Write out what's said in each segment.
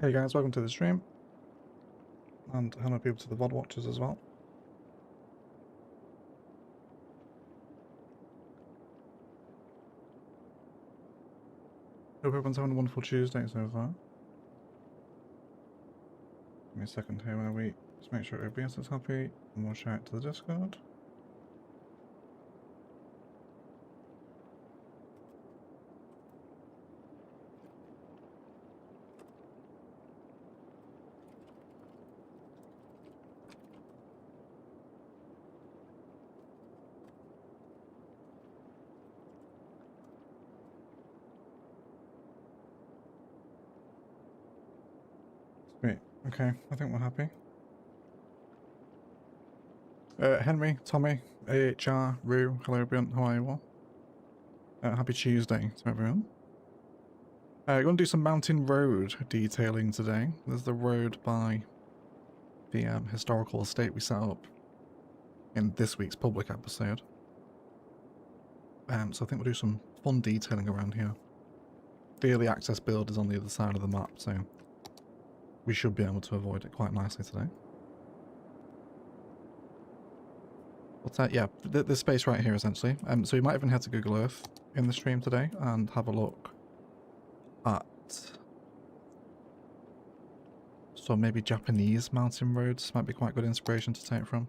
Hey guys, welcome to the stream, and hello people to the VOD watchers as well. Hope everyone's having a wonderful Tuesday so far. Give me a second here where we just make sure OBS is happy, and we'll share it to the Discord. Sweet. Okay, I think we're happy. Henry, Tommy, AHR, Rue, hello everyone, how are you all? Happy Tuesday to everyone. We're going to do some Mountain Road detailing today. There's the road by the historical estate we set up in this week's public episode. So I think we'll do some fun detailing around here. The early access build is on the other side of the map, so we should be able to avoid it quite nicely today. But yeah, this space right here essentially. So you might even head to Google Earth in the stream today and have a look at so maybe Japanese mountain roads might be quite good inspiration to take from.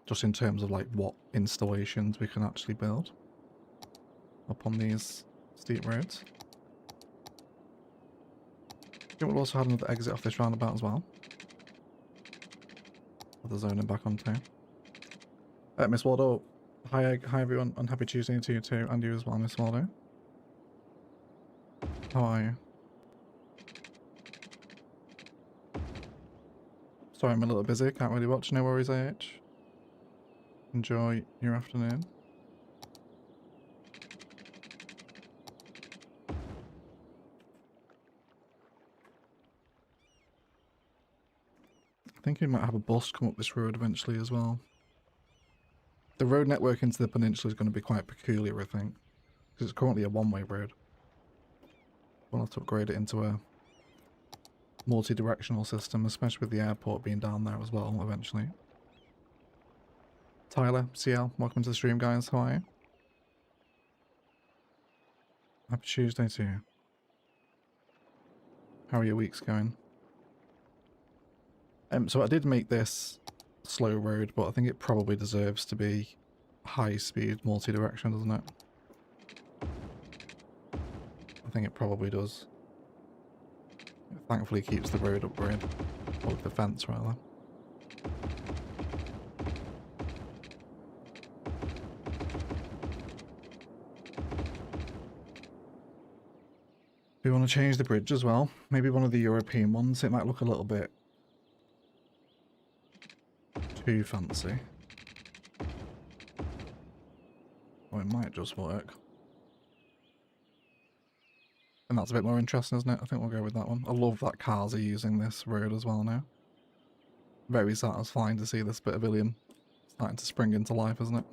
Just in terms of like what installations we can actually build up on these steep roads. I think we'll also have another exit off this roundabout as well. With the zoning back on too. Miss Waldo, hi everyone, and happy Tuesday to you too, and you as well, Miss Waldo. How are you? Sorry, I'm a little busy, can't really watch. No worries, AH. Enjoy your afternoon. I think we might have a bus come up this road eventually as well. The road network into the peninsula is going to be quite peculiar, I think, because it's currently a one-way road. We'll have to upgrade it into a multi-directional system, especially with the airport being down there as well eventually. Tyler, CL, welcome to the stream, guys. How are you? Happy Tuesday to you. How are your weeks going? So I did make this slow road, but I think it probably deserves to be high-speed multi-direction, doesn't it? I think it probably does. It thankfully keeps the road upgrade, or the fence rather. We want to change the bridge as well. Maybe one of the European ones. It might look a little bit too fancy. Or it might just work. And that's a bit more interesting, isn't it? I think we'll go with that one. I love that cars are using this road as well now. Very satisfying to see this bit of Illium starting to spring into life, isn't it?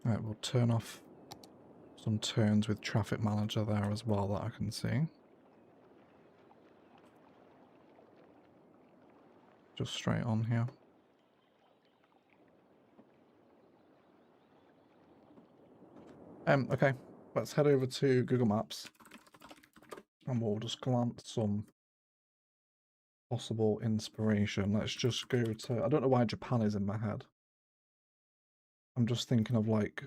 Right, we'll turn off some turns with traffic manager there as well that I can see. Just straight on here. Okay, let's head over to Google Maps and we'll just glance some possible inspiration. Let's just go to, I don't know why Japan is in my head. I'm just thinking of like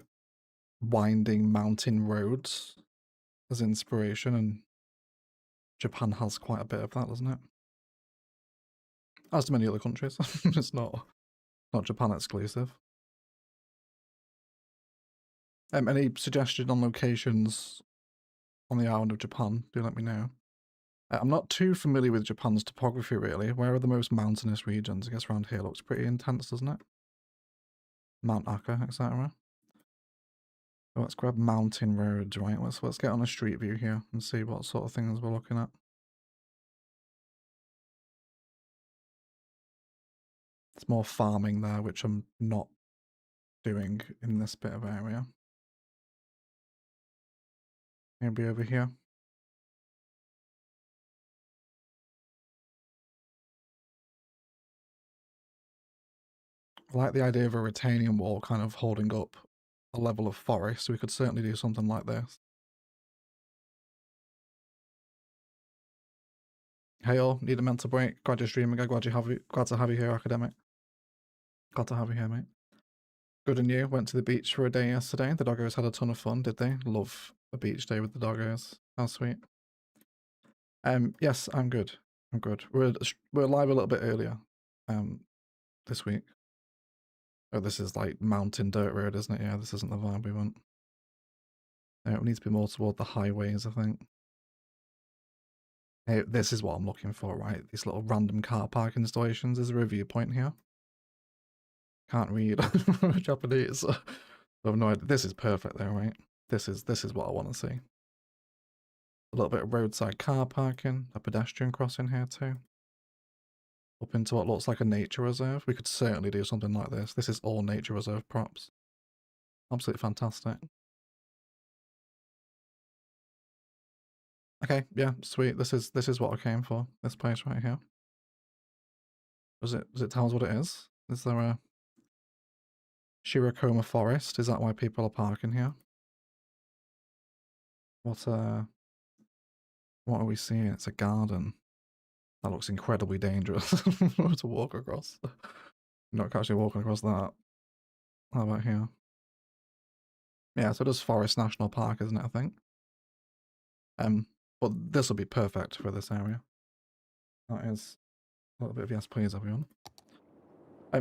winding mountain roads as inspiration, and Japan has quite a bit of that, doesn't it? As do many other countries. It's not Japan exclusive. Any suggestion on locations on the island of Japan? Do let me know. I'm not too familiar with Japan's topography, really. Where are the most mountainous regions? I guess around here looks pretty intense, doesn't it? Mount Aka, etc. So let's grab mountain roads, right? Let's get on a street view here and see what sort of things we're looking at. It's more farming there, which I'm not doing in this bit of area. Maybe over here. I like the idea of a retaining wall kind of holding up a level of forest, so we could certainly do something like this. Hey all, need a mental break. Glad you're streaming. Glad to have you here, academic. Glad to have you here, mate. Good and you. Went to the beach for a day yesterday. The doggos had a ton of fun, did they? Love a beach day with the doggos. How sweet. Yes, I'm good. I'm good. We're live a little bit earlier, this week. Oh, this is like mountain dirt road, isn't it? Yeah, this isn't the vibe we want. It needs to be more toward the highways, I think. Hey, this is what I'm looking for, right? These little random car park installations. Is there a viewpoint here? Can't read Japanese. I have no idea. This is perfect though, right? This is what I want to see. A little bit of roadside car parking, a pedestrian crossing here too. Up into what looks like a nature reserve. We could certainly do something like this. This is all nature reserve props. Absolutely fantastic. Okay, yeah, sweet. This is what I came for. This place right here. Does it tell us what it is? Is there a Shirokuma forest? Is that why people are parking here? What are we seeing? It's a garden. That looks incredibly dangerous to walk across. Not actually walking across that. How about here? Yeah, so it is Forest National Park, isn't it, I think? But this will be perfect for this area. That is a little bit of yes please, everyone.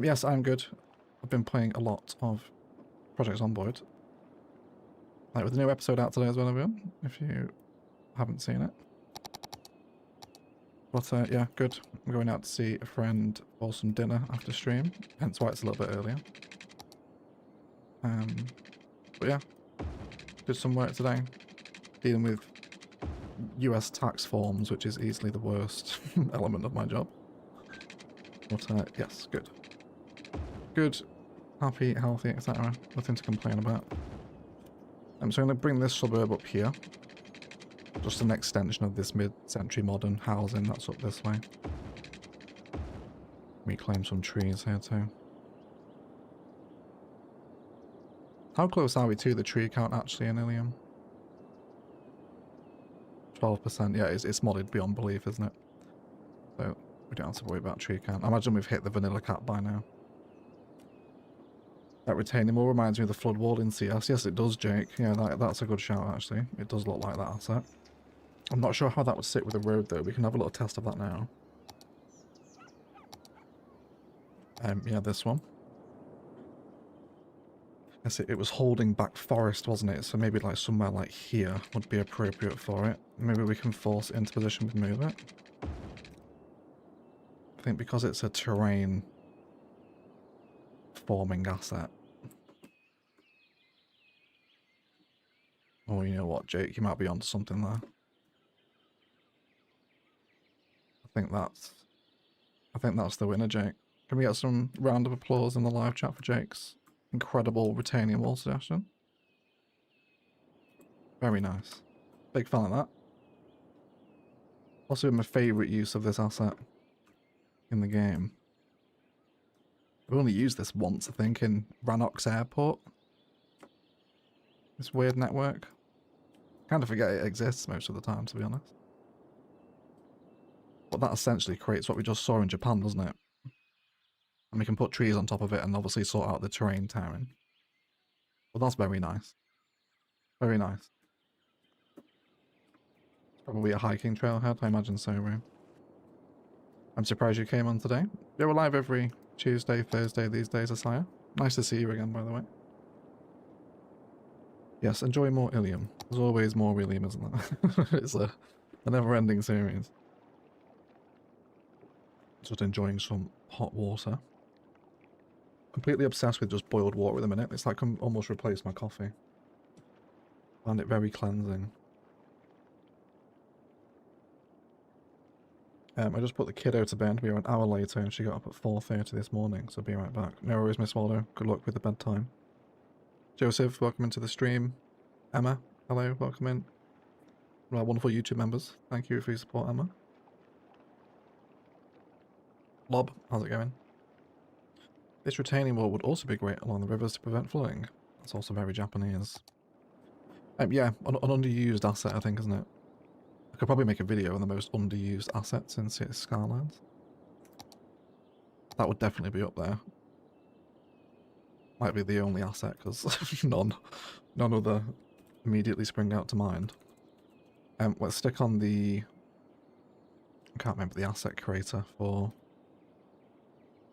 Yes, I'm good. I've been playing a lot of Projects Onboard. Like with the new episode out today as well, everyone, if you haven't seen it. But yeah, good. I'm going out to see a friend for some dinner after stream, hence why it's a little bit earlier. But yeah, did some work today, dealing with US tax forms, which is easily the worst element of my job. But yes, good. Good, happy, healthy, etc. Nothing to complain about. So I'm going to bring this suburb up here. Just an extension of this mid-century modern housing that's up this way. Reclaim some trees here too. How close are we to the tree count actually in Illium? 12%, yeah, it's modded beyond belief, isn't it? So we don't have to worry about tree count. I imagine we've hit the vanilla cap by now. That retaining wall reminds me of the flood wall in CS. Yes, it does, Jake. Yeah, that's a good shout, actually. It does look like that asset. I'm not sure how that would sit with the road, though. We can have a little test of that now. Yeah, this one. Yes, it was holding back forest, wasn't it? So maybe like somewhere like here would be appropriate for it. Maybe we can force it into position to move it. I think because it's a terrain forming asset. Oh, you know what, Jake? You might be onto something there. I think that's the winner, Jake. Can we get some round of applause in the live chat for Jake's incredible retaining wall suggestion? Very nice. Big fan of that. Also my favourite use of this asset in the game. I've only used this once, I think, in Ranox Airport. This weird network. Kind of forget it exists most of the time, to be honest. But that essentially creates what we just saw in Japan, doesn't it? And we can put trees on top of it and obviously sort out the terrain tiring. Well, that's very nice. Very nice. Probably a hiking trailhead, I imagine so, Rue. I'm surprised you came on today. Yeah, we're live every Tuesday, Thursday these days, Asaya. Nice to see you again, by the way. Yes, enjoy more Illium. There's always more Illium, isn't there? It's a never-ending series. Just enjoying some hot water. Completely obsessed with just boiled water at the minute. It's like I'm almost replaced my coffee. Find it very cleansing. I just put the kiddo to bed. We were an hour later and she got up at 4:30 this morning, so be right back. No worries, Miss Waldo. Good luck with the bedtime. Joseph, welcome into the stream. Emma, hello, welcome in. Well, wonderful YouTube members. Thank you for your support, Emma. Lob, how's it going? This retaining wall would also be great along the rivers to prevent flooding. That's also very Japanese. Yeah, an underused asset, I think, isn't it? I could probably make a video on the most underused assets in City Skylines. That would definitely be up there. Might be the only asset, because none other immediately spring out to mind. Let's stick on the... I can't remember the asset creator for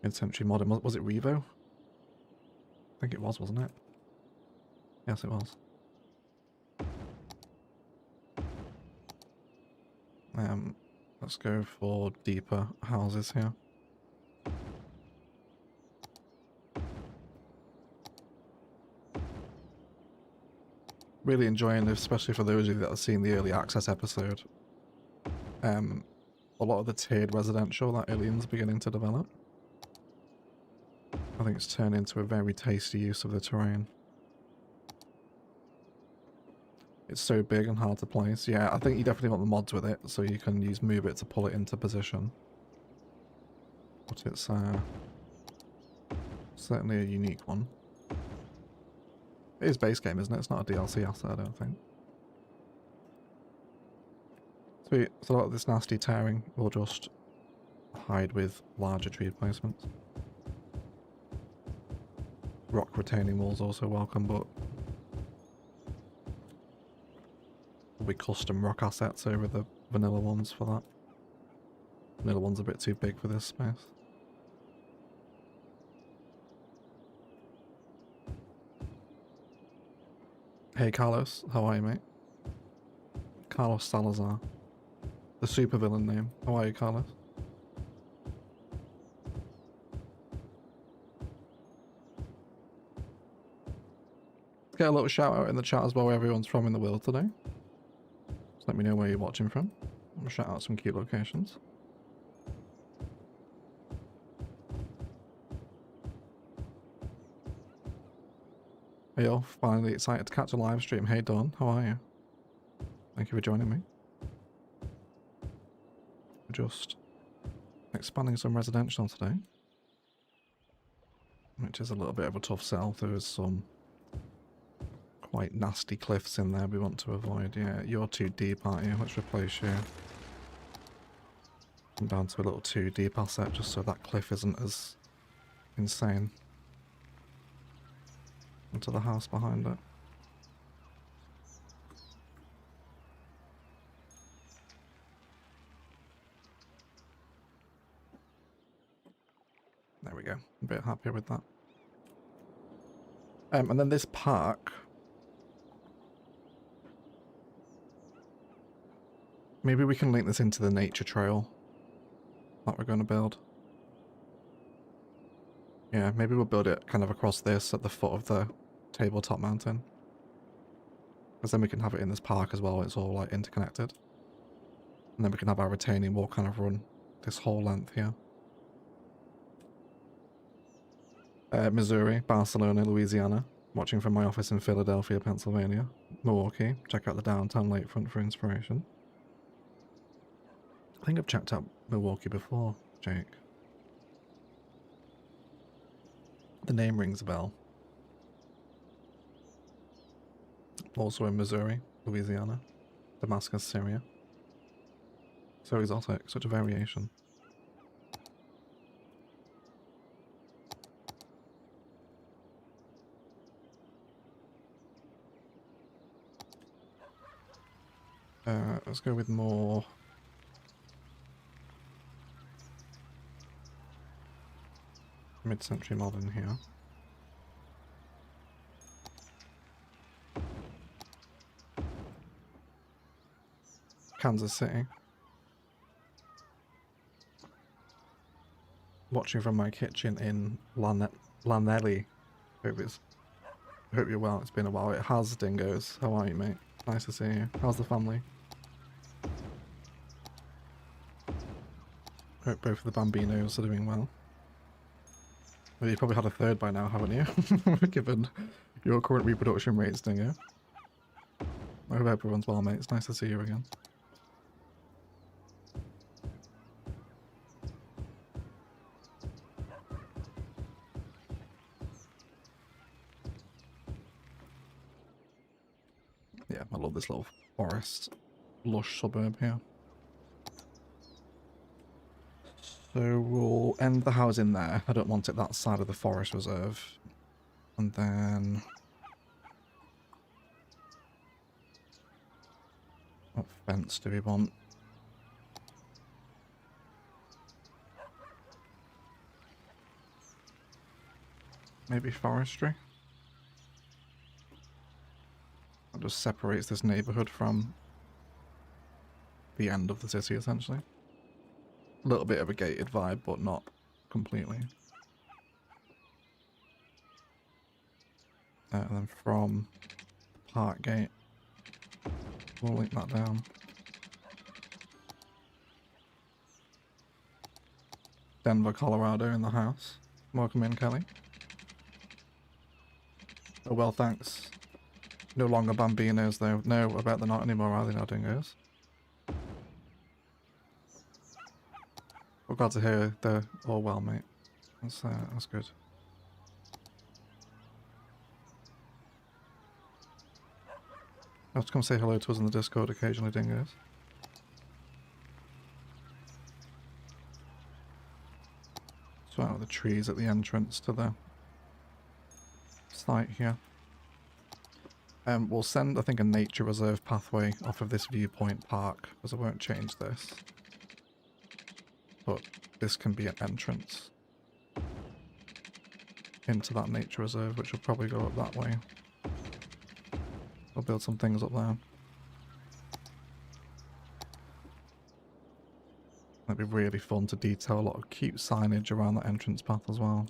mid-century modern. Was it Revo? I think it was, wasn't it? Yes, it was. Let's go for deeper houses here. Really enjoying this, especially for those of you that have seen the early access episode. A lot of the tiered residential that Illium's beginning to develop. I think it's turned into a very tasty use of the terrain. It's so big and hard to place. Yeah, I think you definitely want the mods with it, so you can use move it to pull it into position. But it's certainly a unique one. It is base game, isn't it? It's not a DLC asset, I don't think. Sweet. So a lot of this nasty tearing will just hide with larger tree placements. Rock retaining walls also welcome, but we custom rock assets over the vanilla ones for that. Vanilla one's a bit too big for this space. Hey Carlos, how are you, mate? Carlos Salazar. The supervillain name. How are you, Carlos? Let's get a little shout out in the chat as well where everyone's from in the world today. Just let me know where you're watching from. I'll shout out some key locations. Hey y'all, finally excited to catch a live stream. Hey Dawn, how are you? Thank you for joining me. We're just expanding some residential today, which is a little bit of a tough sell. There is some quite nasty cliffs in there we want to avoid. Yeah, you're too deep, aren't you? Let's replace you. I'm down to a little too deep asset just so that cliff isn't as insane. Into the house behind it. There we go. A bit happier with that. And then this park. Maybe we can link this into the nature trail that we're going to build. Yeah, maybe we'll build it kind of across this at the foot of the tabletop mountain. Because then we can have it in this park as well. It's all like interconnected. And then we can have our retaining wall kind of run this whole length here. Missouri, Barcelona, Louisiana. Watching from my office in Philadelphia, Pennsylvania. Milwaukee. Check out the downtown lakefront for inspiration. I think I've checked out Milwaukee before, Jake. The name rings a bell. Also in Missouri, Louisiana, Damascus, Syria. So exotic, such a variation. Let's go with more mid-century modern here. Kansas City. Watching from my kitchen in Lanelli. Hope you're well. It's been a while. It has, Dingoes. How are you, mate? Nice to see you. How's the family? Hope both of the Bambinos are doing well. Well, you've probably had a third by now, haven't you? Given your current reproduction rates, Dingo. I hope everyone's well, mate. It's nice to see you again. Yeah, I love this little forest, lush suburb here. So we'll end the house in there. I don't want it that side of the forest reserve. And then... what fence do we want? Maybe forestry? That just separates this neighborhood from the end of the city, essentially. A little bit of a gated vibe, but not completely. And then from the park gate, we'll link that down. Denver, Colorado in the house. Welcome in, Kelly. Oh, well, thanks. No longer Bambinos, though. No, I bet they're not anymore, are they now, dingoes? We're glad to hear they're all well, mate. That's good. You have to come say hello to us in the Discord occasionally, dingoes. So out of the trees at the entrance to the site here. We'll send, I think, a nature reserve pathway off of this viewpoint park, because I won't change this. But this can be an entrance into that nature reserve, which will probably go up that way. I'll build some things up there. That'd be really fun to detail a lot of cute signage around that entrance path as well.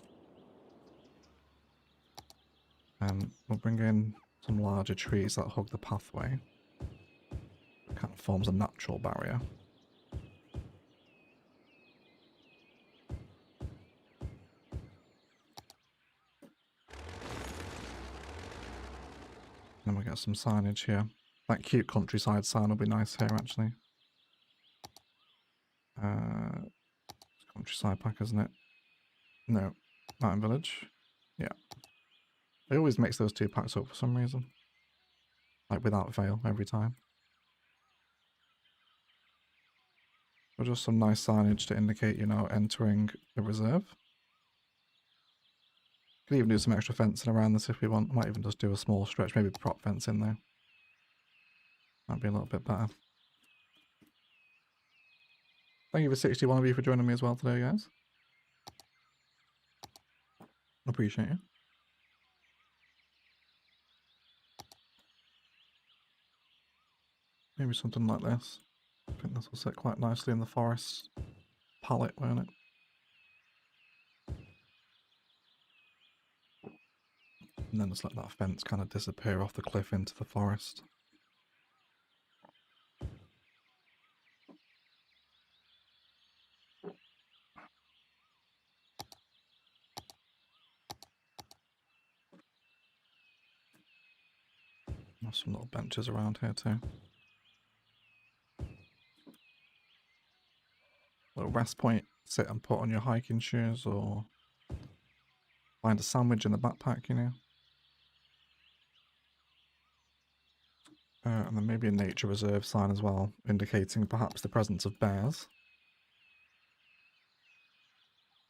We'll bring in some larger trees that hug the pathway. It kind of forms a natural barrier. Then we'll get some signage here. That cute countryside sign will be nice here, actually. Countryside pack, isn't it? No. Mountain Village. Yeah. They always mix those two packs up for some reason. Like without fail, every time. Or just some nice signage to indicate you're now entering the reserve. Could even do some extra fencing around this if we want. Might even just do a small stretch, maybe prop fence in there. That'd be a little bit better. Thank you for 61 of you for joining me as well today, guys. Appreciate you. Maybe something like this. I think this will sit quite nicely in the forest palette, won't it? And then just let that fence kind of disappear off the cliff into the forest. There's some little benches around here too. Little rest point, sit and put on your hiking shoes or find a sandwich in the backpack, you know. And then maybe a nature reserve sign as well, indicating perhaps the presence of bears.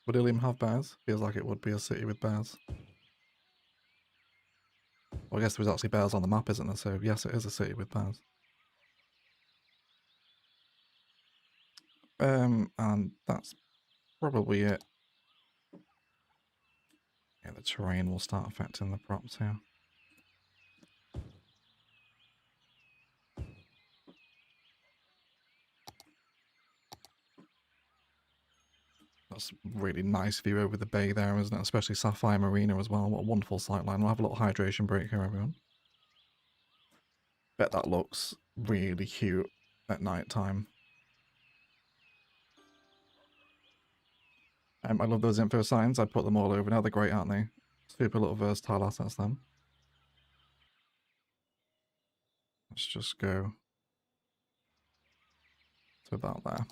Would Illium have bears? Feels like it would be a city with bears. Well, I guess there's actually bears on the map, isn't there? So yes, it is a city with bears. And that's probably it. Yeah, the terrain will start affecting the props here. That's a really nice view over the bay there, isn't it? Especially Sapphire Marina as well. What a wonderful sightline. We'll have a little hydration break here, everyone. Bet that looks really cute at night time. I love those info signs. I put them all over now. They're great, aren't they? Super little versatile assets, them. Let's just go to about there.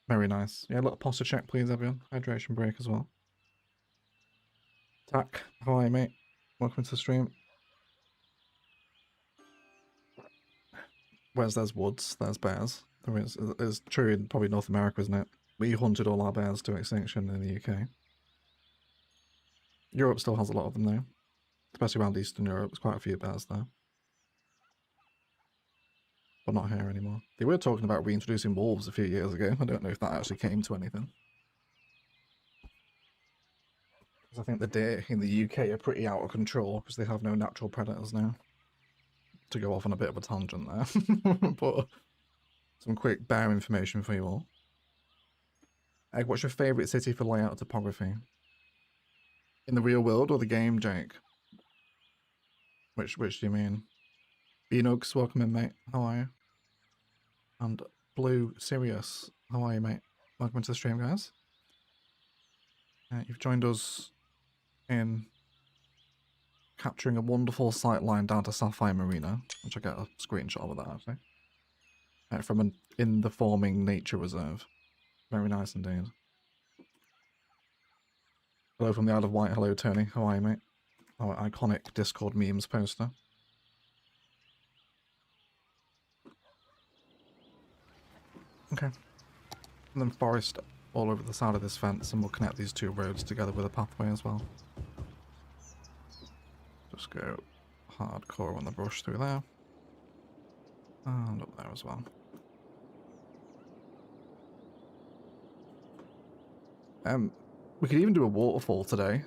Very nice. Yeah, a little posture check, please, everyone. Hydration break as well. Tack, how are you, mate? Welcome to the stream. Where's there's woods, there's bears. There is. It's true in probably North America, isn't it? We hunted all our bears to extinction in the UK. Europe still has a lot of them though. Especially around Eastern Europe, there's quite a few bears there. But not here anymore. They were talking about reintroducing wolves a few years ago. I don't know if that actually came to anything. Because I think the deer in the UK are pretty out of control because they have no natural predators now. To go off on a bit of a tangent there. But some quick bear information for you all. Egg, what's your favourite city for layout topography? In the real world or the game, Jake? Which do you mean? Beanogs, welcome in, mate. How are you? And Blue Sirius, how are you, mate? Welcome to the stream, guys. You've joined us in capturing a wonderful sight line down to Sapphire Marina, which I get a screenshot of that actually. From an in the forming nature reserve. Very nice indeed. Hello from the Isle of Wight. Hello, Tony. How are you, mate? Our iconic Discord memes poster. Okay. And then forest all over the side of this fence, and we'll connect these two roads together with a pathway as well. Just go hardcore on the brush through there. And up there as well. We could even do a waterfall today. Do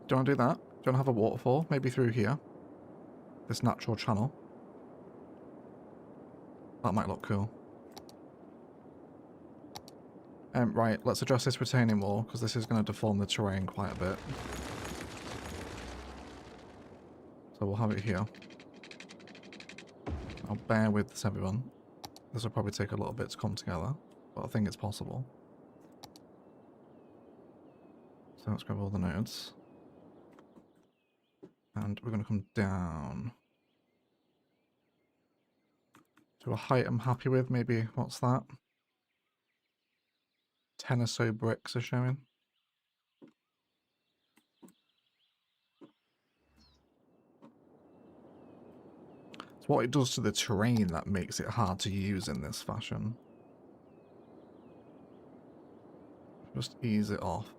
you want to do that? Do you want to have a waterfall? Maybe through here. This natural channel. That might look cool. Right, let's address this retaining wall, because this is going to deform the terrain quite a bit. So we'll have it here. I'll bear with this, everyone. This will probably take a little bit to come together, but I think it's possible. So let's grab all the nodes. And we're going to come down to a height I'm happy with. Maybe, what's that? 10 or so bricks are showing. It's what it does to the terrain that makes it hard to use in this fashion. Just ease it off.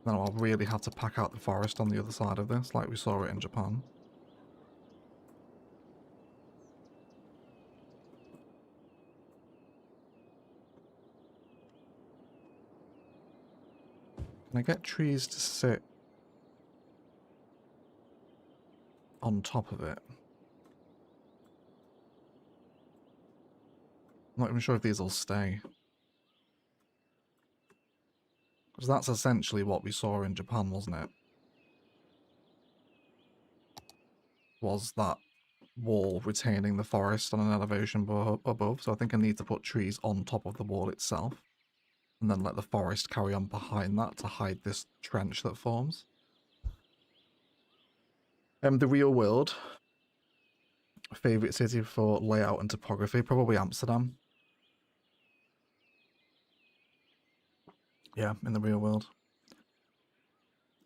Then I'll really have to pack out the forest on the other side of this, like we saw it in Japan. Can I get trees to sit on top of it? I'm not even sure if these will stay. Because that's essentially what we saw in Japan, wasn't it? Was that wall retaining the forest on an elevation above. So I think I need to put trees on top of the wall itself. And then let the forest carry on behind that to hide this trench that forms. The real world. Favourite city for layout and topography? Probably Amsterdam. Yeah, in the real world.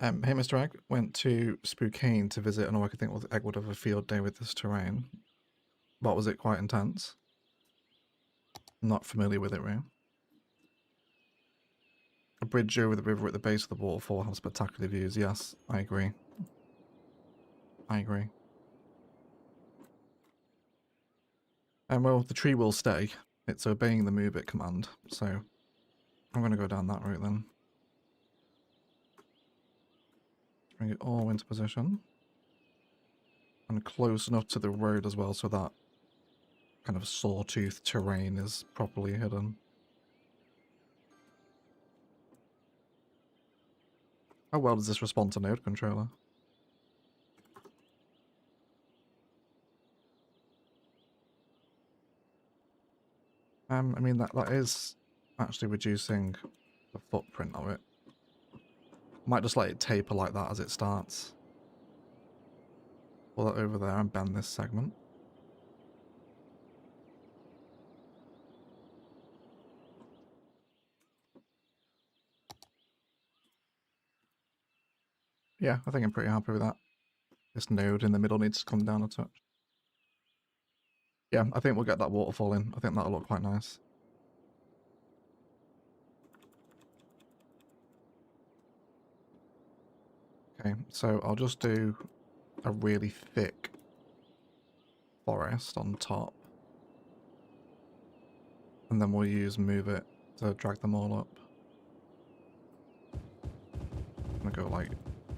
Hey, Mr. Egg, went to Spokane to visit, and all I could think was Egg would have a field day with this terrain. But was it quite intense? Not familiar with it, really. A bridge over the river at the base of the waterfall has spectacular views. Yes, I agree. I agree. And well, the tree will stay. It's obeying the move it command, so I'm going to go down that route then. Bring it all into position. And close enough to the road as well so that kind of sawtooth terrain is properly hidden. How well does this respond to node controller? I mean, that is actually reducing the footprint of it. Might just let it taper like that as it starts. Pull that over there and bend this segment. Yeah, I think I'm pretty happy with that. This node in the middle needs to come down a touch. Yeah, I think we'll get that waterfall in. I think that'll look quite nice. Okay, so I'll just do a really thick forest on top. And then we'll use move it to drag them all up. I'm gonna go like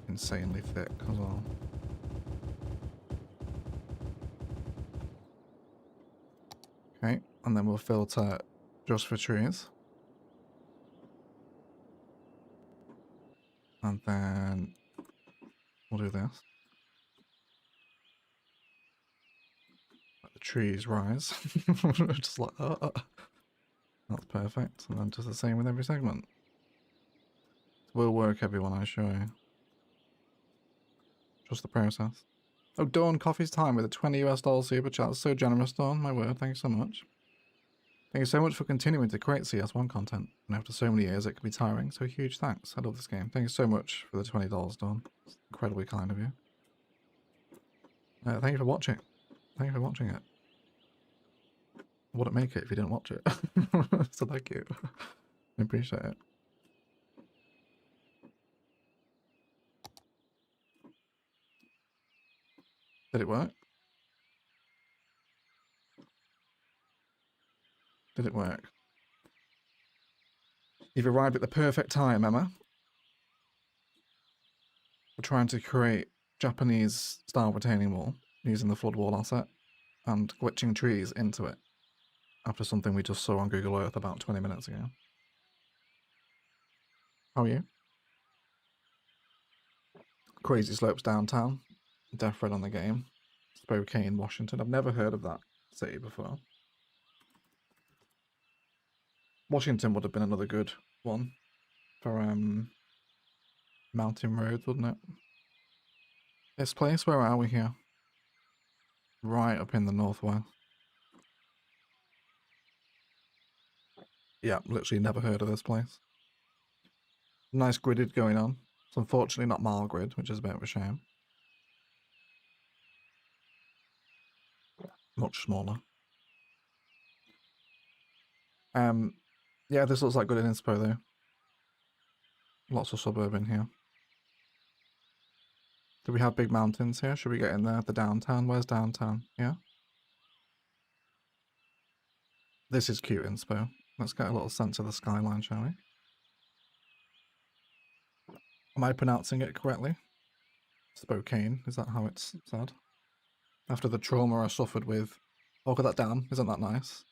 insanely thick as well. Okay, and then we'll filter just for trees. And then we'll do this. Let the trees rise. Just like that. That's perfect. And then just the same with every segment. It will work, everyone, I assure you. Just the process. Oh, Dawn, coffee's time with a $20 US super chat. That's so generous, Dawn. My word, thank you so much. Thank you so much for continuing to create CS1 content. And after so many years, it can be tiring, so huge thanks. I love this game. Thank you so much for the $20, Dawn. It's incredibly kind of you. Thank you for watching. Thank you for watching it. I wouldn't make it if you didn't watch it. So thank you. I appreciate it. Did it work? Did it work? You've arrived at the perfect time, Emma. We're trying to create Japanese style retaining wall using the flood wall asset and glitching trees into it after something we just saw on Google Earth about 20 minutes ago. How are you? Crazy Slopes downtown. Death Red on the game. Spokane, Washington. I've never heard of that city before. Washington would have been another good one for mountain roads, wouldn't it? This place, where are we here? Right up in the northwest. Yeah, literally never heard of this place. Nice gridded going on. It's unfortunately not mile grid, which is a bit of a shame. Much smaller. Yeah, this looks like good in inspo though. Lots of suburban here. Do we have big mountains here? Should we get in there? The downtown? Where's downtown? Yeah? This is cute inspo. Let's get a little sense of the skyline, shall we? Am I pronouncing it correctly? Spokane, is that how it's said? After the trauma I suffered with... Oh, look at that dam, isn't that nice?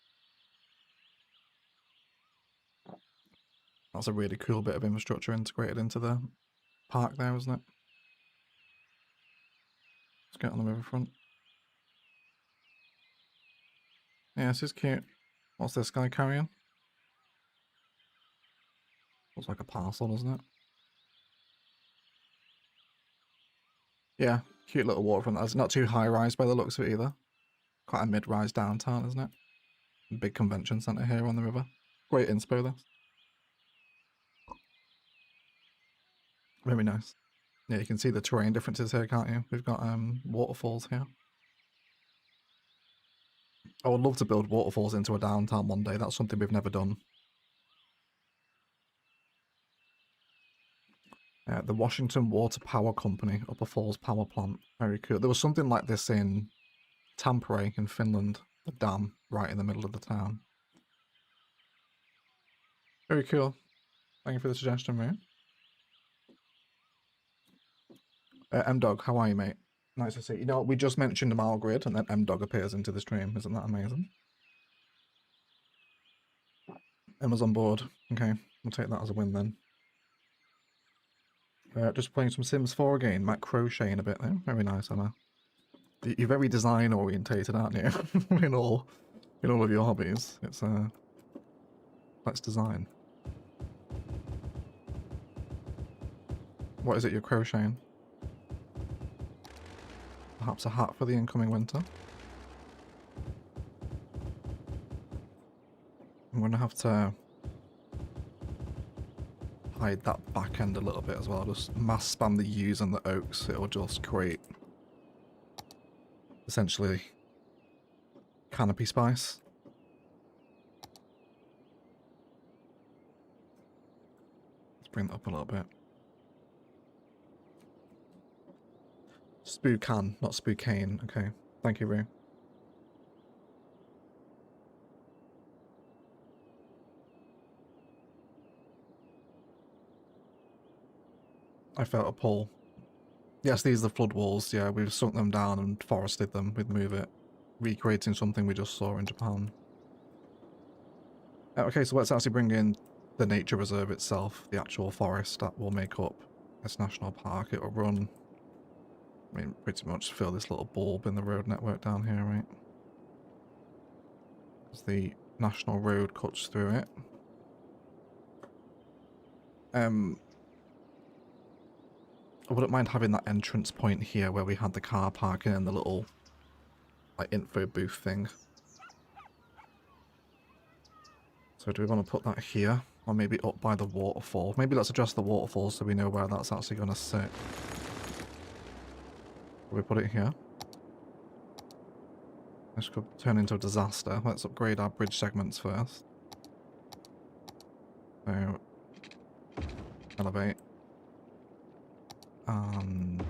That's a really cool bit of infrastructure integrated into the park there, isn't it? Let's get on the riverfront. Yeah, this is cute. What's this guy carrying? Looks like a parcel, doesn't it? Yeah, cute little waterfront. It's not too high-rise by the looks of it either. Quite a mid-rise downtown, isn't it? Big convention centre here on the river. Great inspo, this. Very nice. Yeah, you can see the terrain differences here, can't you? We've got waterfalls here. I would love to build waterfalls into a downtown one day. That's something we've never done. The Washington Water Power Company, Upper Falls Power Plant. Very cool. There was something like this in Tampere in Finland. The dam right in the middle of the town. Very cool. Thank you for the suggestion, mate. M-Dog, how are you, mate? Nice to see you. You know, we just mentioned the mile grid and then M-Dog appears into the stream. Isn't that amazing? Emma's on board. Okay, we'll take that as a win then. Just playing some Sims 4 again. Matt crocheting a bit there. Very nice, Emma. You're very design orientated, aren't you? in all of your hobbies. It's let's design. What is it you're crocheting? Perhaps a hat for the incoming winter? I'm going to have to hide that back end a little bit as well. Just mass spam the U's and the oaks. It'll just create essentially canopy spice. Let's bring that up a little bit. Spookan, not spookane. Okay. Thank you, Rue. I felt a pull. Yes, these are the flood walls. Yeah, we've sunk them down and forested them with Move It, recreating something we just saw in Japan. Okay, so let's actually bring in the nature reserve itself, the actual forest that will make up this national park. It will run, I mean, pretty much fill this little bulb in the road network down here, right? As the national road cuts through it. I wouldn't mind having that entrance point here where we had the car parking and the little, like, info booth thing. So do we want to put that here? Or maybe up by the waterfall? Maybe let's adjust the waterfall so we know where that's actually going to sit. Will we put it here? This could turn into a disaster. Let's upgrade our bridge segments first. So, elevate. And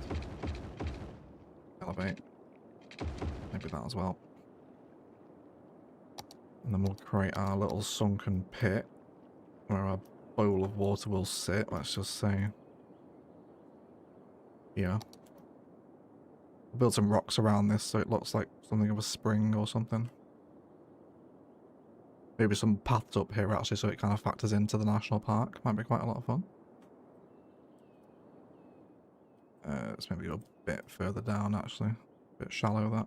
elevate. Maybe that as well. And then we'll create our little sunken pit where our bowl of water will sit, let's just say. Yeah. We'll build some rocks around this so it looks like something of a spring or something. Maybe some paths up here actually so it kind of factors into the national park. Might be quite a lot of fun. Let's maybe go a bit further down actually. A bit shallow that.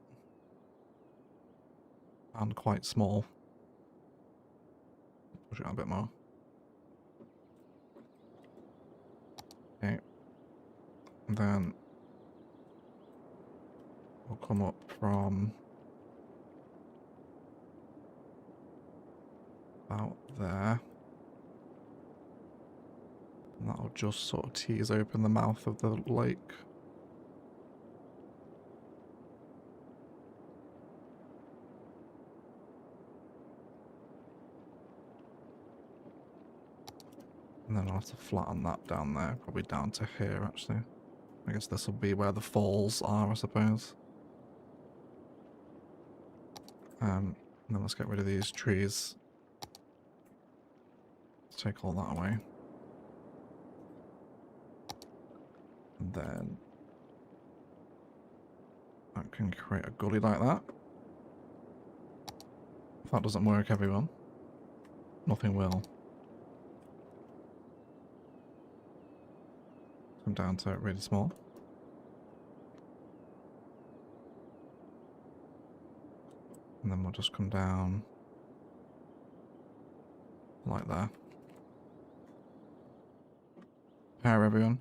And quite small. Push it out a bit more. Okay. And then we'll come up from about there. And that'll just sort of tease open the mouth of the lake. And then I'll have to flatten that down there, probably down to here actually. I guess this will be where the falls are, I suppose. And then let's get rid of these trees. Let's take all that away. And then I can create a gully like that. If that doesn't work, everyone, nothing will. Come down to really small. And then we'll just come down like that. Power, everyone.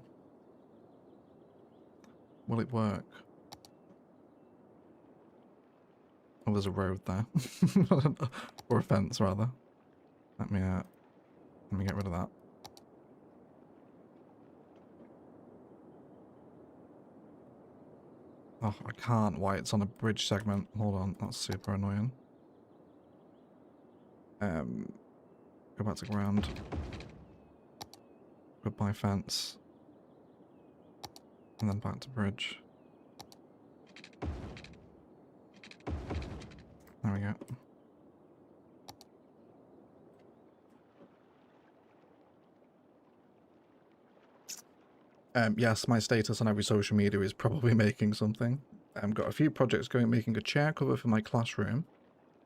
Will it work? Oh, there's a road there. Or a fence, rather. Let me get rid of that. Oh, I can't. Why? It's on a bridge segment. Hold on, that's super annoying. Go back to ground. Goodbye fence. And then back to bridge. There we go. Yes, my status on every social media is probably making something. I've got a few projects going, making a chair cover for my classroom,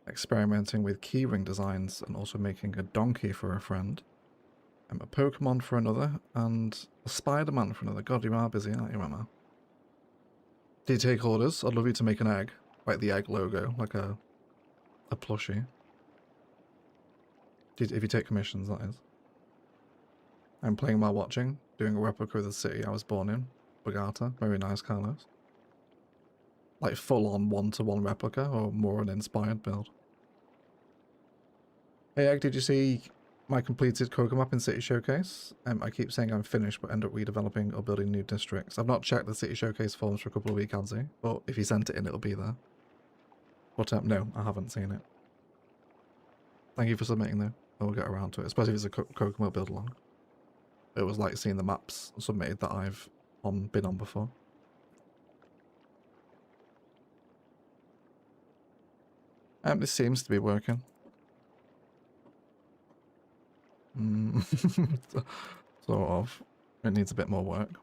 experimenting with keyring designs, and also making a donkey for a friend. A Pokemon for another, and a Spider-Man for another. God, you are busy, aren't you, Emma? Do you take orders? I'd love you to make an egg, like the egg logo, like a plushie. If you take commissions, that is. I'm playing while watching, doing a replica of the city I was born in. Bogata. Very nice, Carlos. Like full-on one-to-one replica, or more an inspired build. Hey Egg, did you see my completed Coca map in City Showcase? I keep saying I'm finished, but end up redeveloping or building new districts. I've not checked the City Showcase forms for a couple of weeks, Anzi, but if you sent it in, it'll be there. But no, I haven't seen it. Thank you for submitting though. We'll get around to it, especially if it's a Coca map build along. It was like seeing the maps submitted that I've been on before. This seems to be working. Sort of. It needs a bit more work.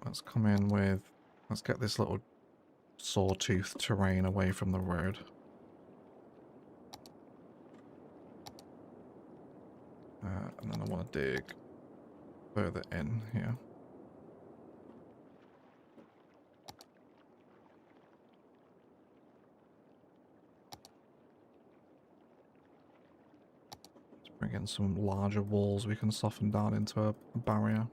Let's come in with... Let's get this little sawtooth terrain away from the road. And then I want to dig further in here. Let's bring in some larger walls we can soften down into a barrier.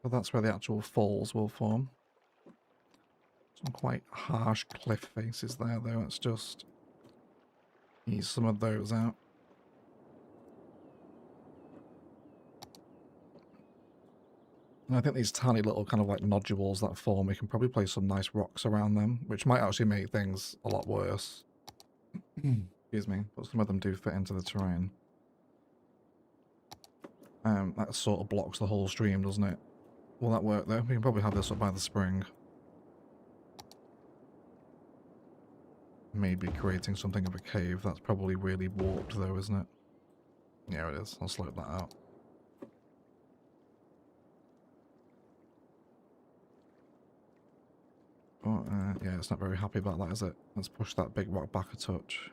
So that's where the actual falls will form. Some quite harsh cliff faces there, though. Let's just ease some of those out. And I think these tiny little kind of like nodules that form, we can probably place some nice rocks around them, which might actually make things a lot worse. Excuse me, but some of them do fit into the terrain. That sort of blocks the whole stream, doesn't it? Will that work though? We can probably have this up by the spring. Maybe creating something of a cave. That's probably really warped though, isn't it? Yeah, it is. I'll slope that out. Oh, yeah, it's not very happy about that, is it? Let's push that big rock back a touch.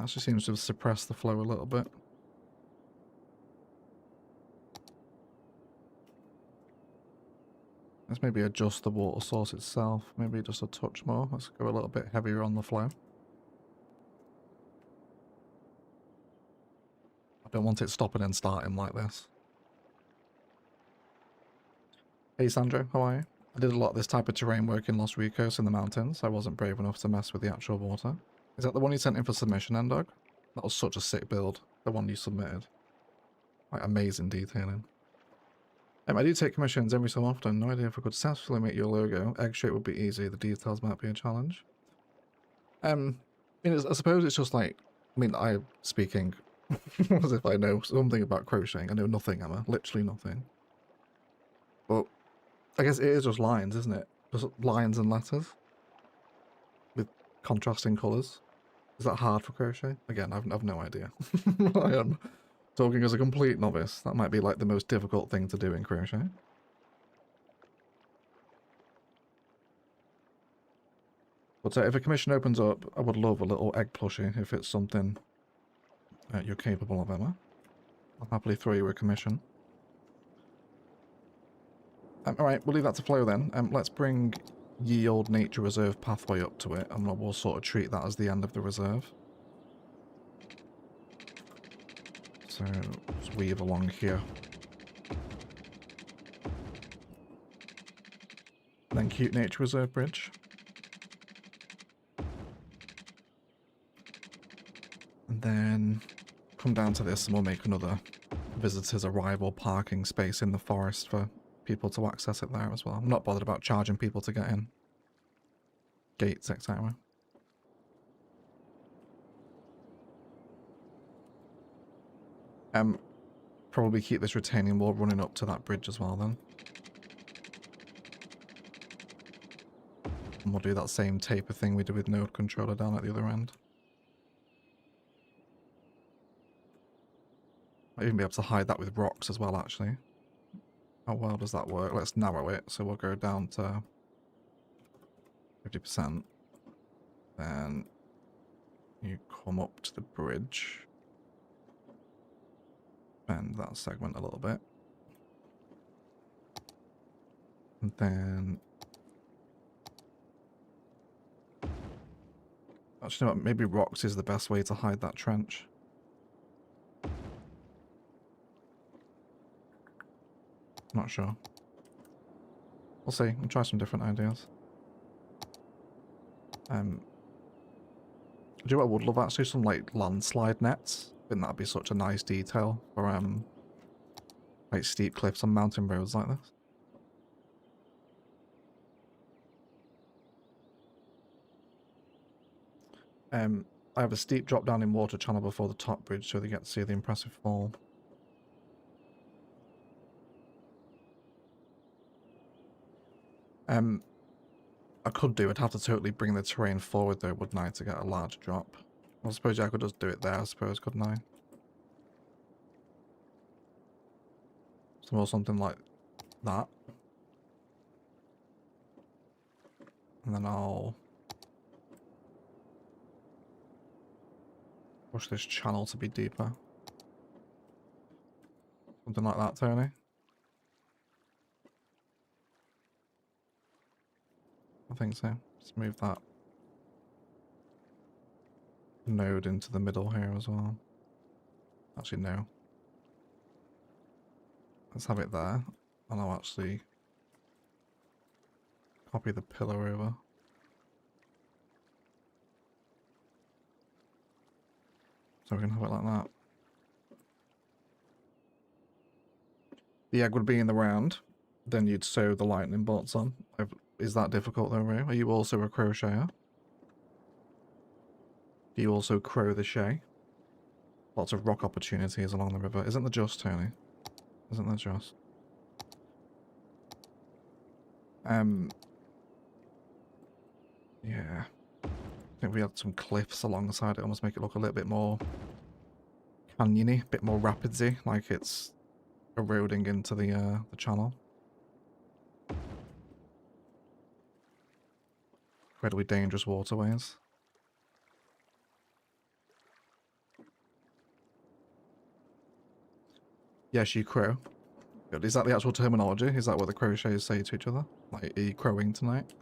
Actually seems to have suppressed the flow a little bit. Let's maybe adjust the water source itself. Maybe just a touch more. Let's go a little bit heavier on the flow. I don't want it stopping and starting like this. Hey Sandro, how are you? I did a lot of this type of terrain work in Los Ricos in the mountains. I wasn't brave enough to mess with the actual water. Is that the one you sent in for submission, Endog? That was such a sick build. The one you submitted. Like, amazing detailing. I do take commissions every so often. No idea if I could successfully make your logo. Egg shape would be easy. The details might be a challenge. I suppose it's just like... I mean, I'm speaking as if I know something about crocheting. I know nothing, Emma. Literally nothing. But I guess it is just lines, isn't it? Just lines and letters. With contrasting colours. Is that hard for crochet? Again, I've no idea. I am talking as a complete novice. That might be like the most difficult thing to do in crochet. But if a commission opens up, I would love a little egg plushie if it's something you're capable of, Emma. I'll happily throw you a commission. Alright, we'll leave that to flow then. Let's bring Ye Old Nature Reserve pathway up to it, and we'll sort of treat that as the end of the reserve. So, let's weave along here. Then Cute Nature Reserve Bridge. And then come down to this and we'll make another visitors arrival parking space in the forest for people to access it there as well. I'm not bothered about charging people to get in. Gates, etc. Probably keep this retaining wall running up to that bridge as well then. we'll do that same taper thing we did with node controller down at the other end. Might even be able to hide that with rocks as well, actually. How well does that work? Let's narrow it, so we'll go down to 50%. Then you come up to the bridge. Bend that segment a little bit. And then... Actually, no, maybe rocks is the best way to hide that trench. Not sure. We'll see. We'll try some different ideas. Do you know what I would love actually? Some like landslide nets. I think that'd be such a nice detail for like steep cliffs on mountain roads like this. I have a steep drop down in water channel before the top bridge so they get to see the impressive fall. I could do, I'd have to totally bring the terrain forward though, wouldn't I, to get a large drop. I suppose I could just do it there, I suppose, couldn't I? Or something like that. And then I'll push this channel to be deeper. Something like that, Tony. I think so. Let's move that node into the middle here as well. Actually, no. Let's have it there. And I'll actually copy the pillar over. So we can have it like that. The egg would be in the round. Then you'd sew the lightning bolts on. Is that difficult though, Ray? Are you also a crocheter? Do you also crow the shay? Lots of rock opportunities along the river. Isn't there just, Tony? Isn't there just? Yeah. I think we had some cliffs alongside it, almost make it look a little bit more canyony, a bit more rapidsy, like it's eroding into the channel. Incredibly dangerous waterways. Yes, you crow. Is that the actual terminology? Is that what the crochets say to each other? Like, are you crowing tonight?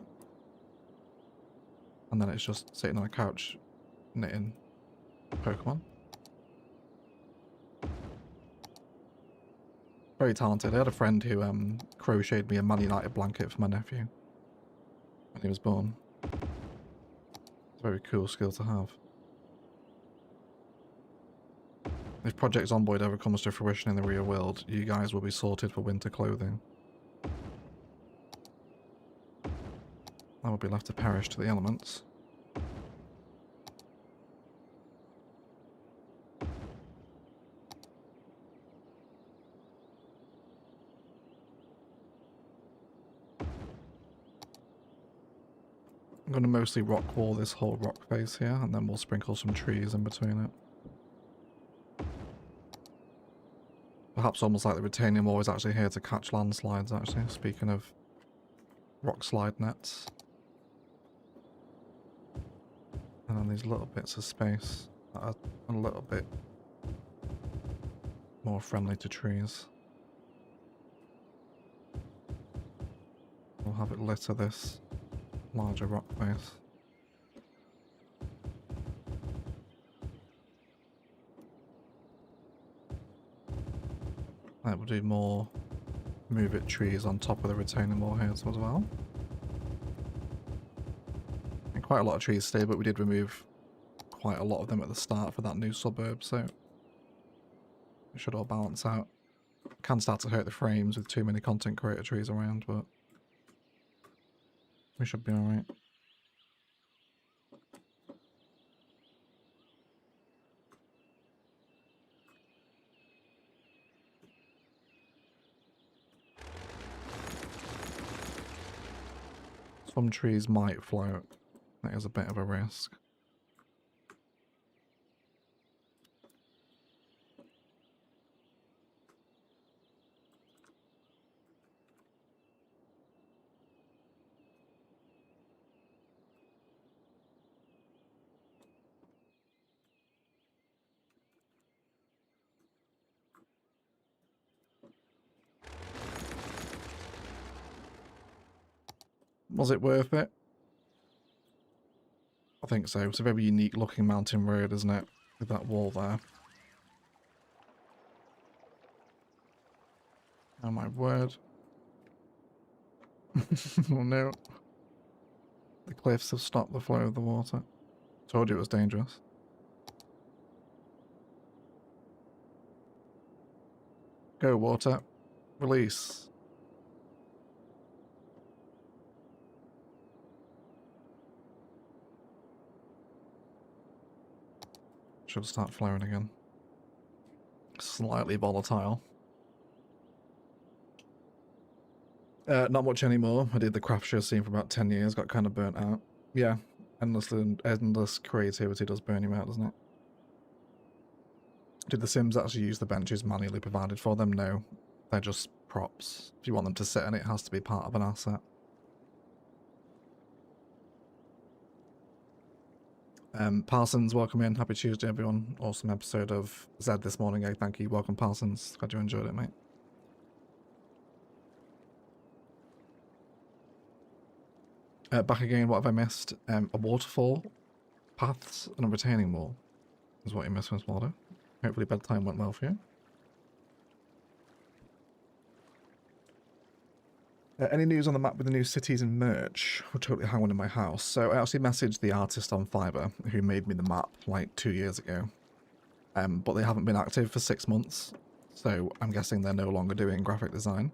And then it's just sitting on a couch knitting Pokemon. Very talented. I had a friend who crocheted me a Man United blanket for my nephew when he was born. It's a very cool skill to have. If Project Zomboid ever comes to fruition in the real world, you guys will be sorted for winter clothing. I will be left to perish to the elements. I'm going to mostly rock wall this whole rock face here, and then we'll sprinkle some trees in between it. Perhaps almost like the retaining wall is actually here to catch landslides, actually, speaking of rock slide nets. And then these little bits of space that are a little bit more friendly to trees. We'll have it litter this larger rock face. That will do more move it trees on top of the retaining wall here as well. And quite a lot of trees stay, but we did remove quite a lot of them at the start for that new suburb, so it should all balance out. It can start to hurt the frames with too many content creator trees around, but we should be alright. Some trees might float. That is a bit of a risk. Was it worth it? I think so. It's a very unique looking mountain road, isn't it? With that wall there. Oh my word. Oh no. The cliffs have stopped the flow of the water. Told you it was dangerous. Go, water. Release. Should start flowing again. Slightly volatile. Not much anymore. I did the craft show scene for about 10 years, got kind of burnt out. Yeah, endless creativity does burn you out, doesn't it? Did the Sims actually use the benches manually provided for them? No. They're just props. If you want them to sit in, it has to be part of an asset. Parsons, welcome in. Happy Tuesday, everyone. Awesome episode of Zed this morning. Thank you. Welcome, Parsons. Glad you enjoyed it, mate. Back again, what have I missed? A waterfall, paths, and a retaining wall is what you missed, Miss Waldo. Hopefully bedtime went well for you. Any news on the map with the new cities and merch? We're totally hanging in my house. So I actually messaged the artist on Fiverr who made me the map like 2 years ago. But they haven't been active for 6 months. So I'm guessing they're no longer doing graphic design.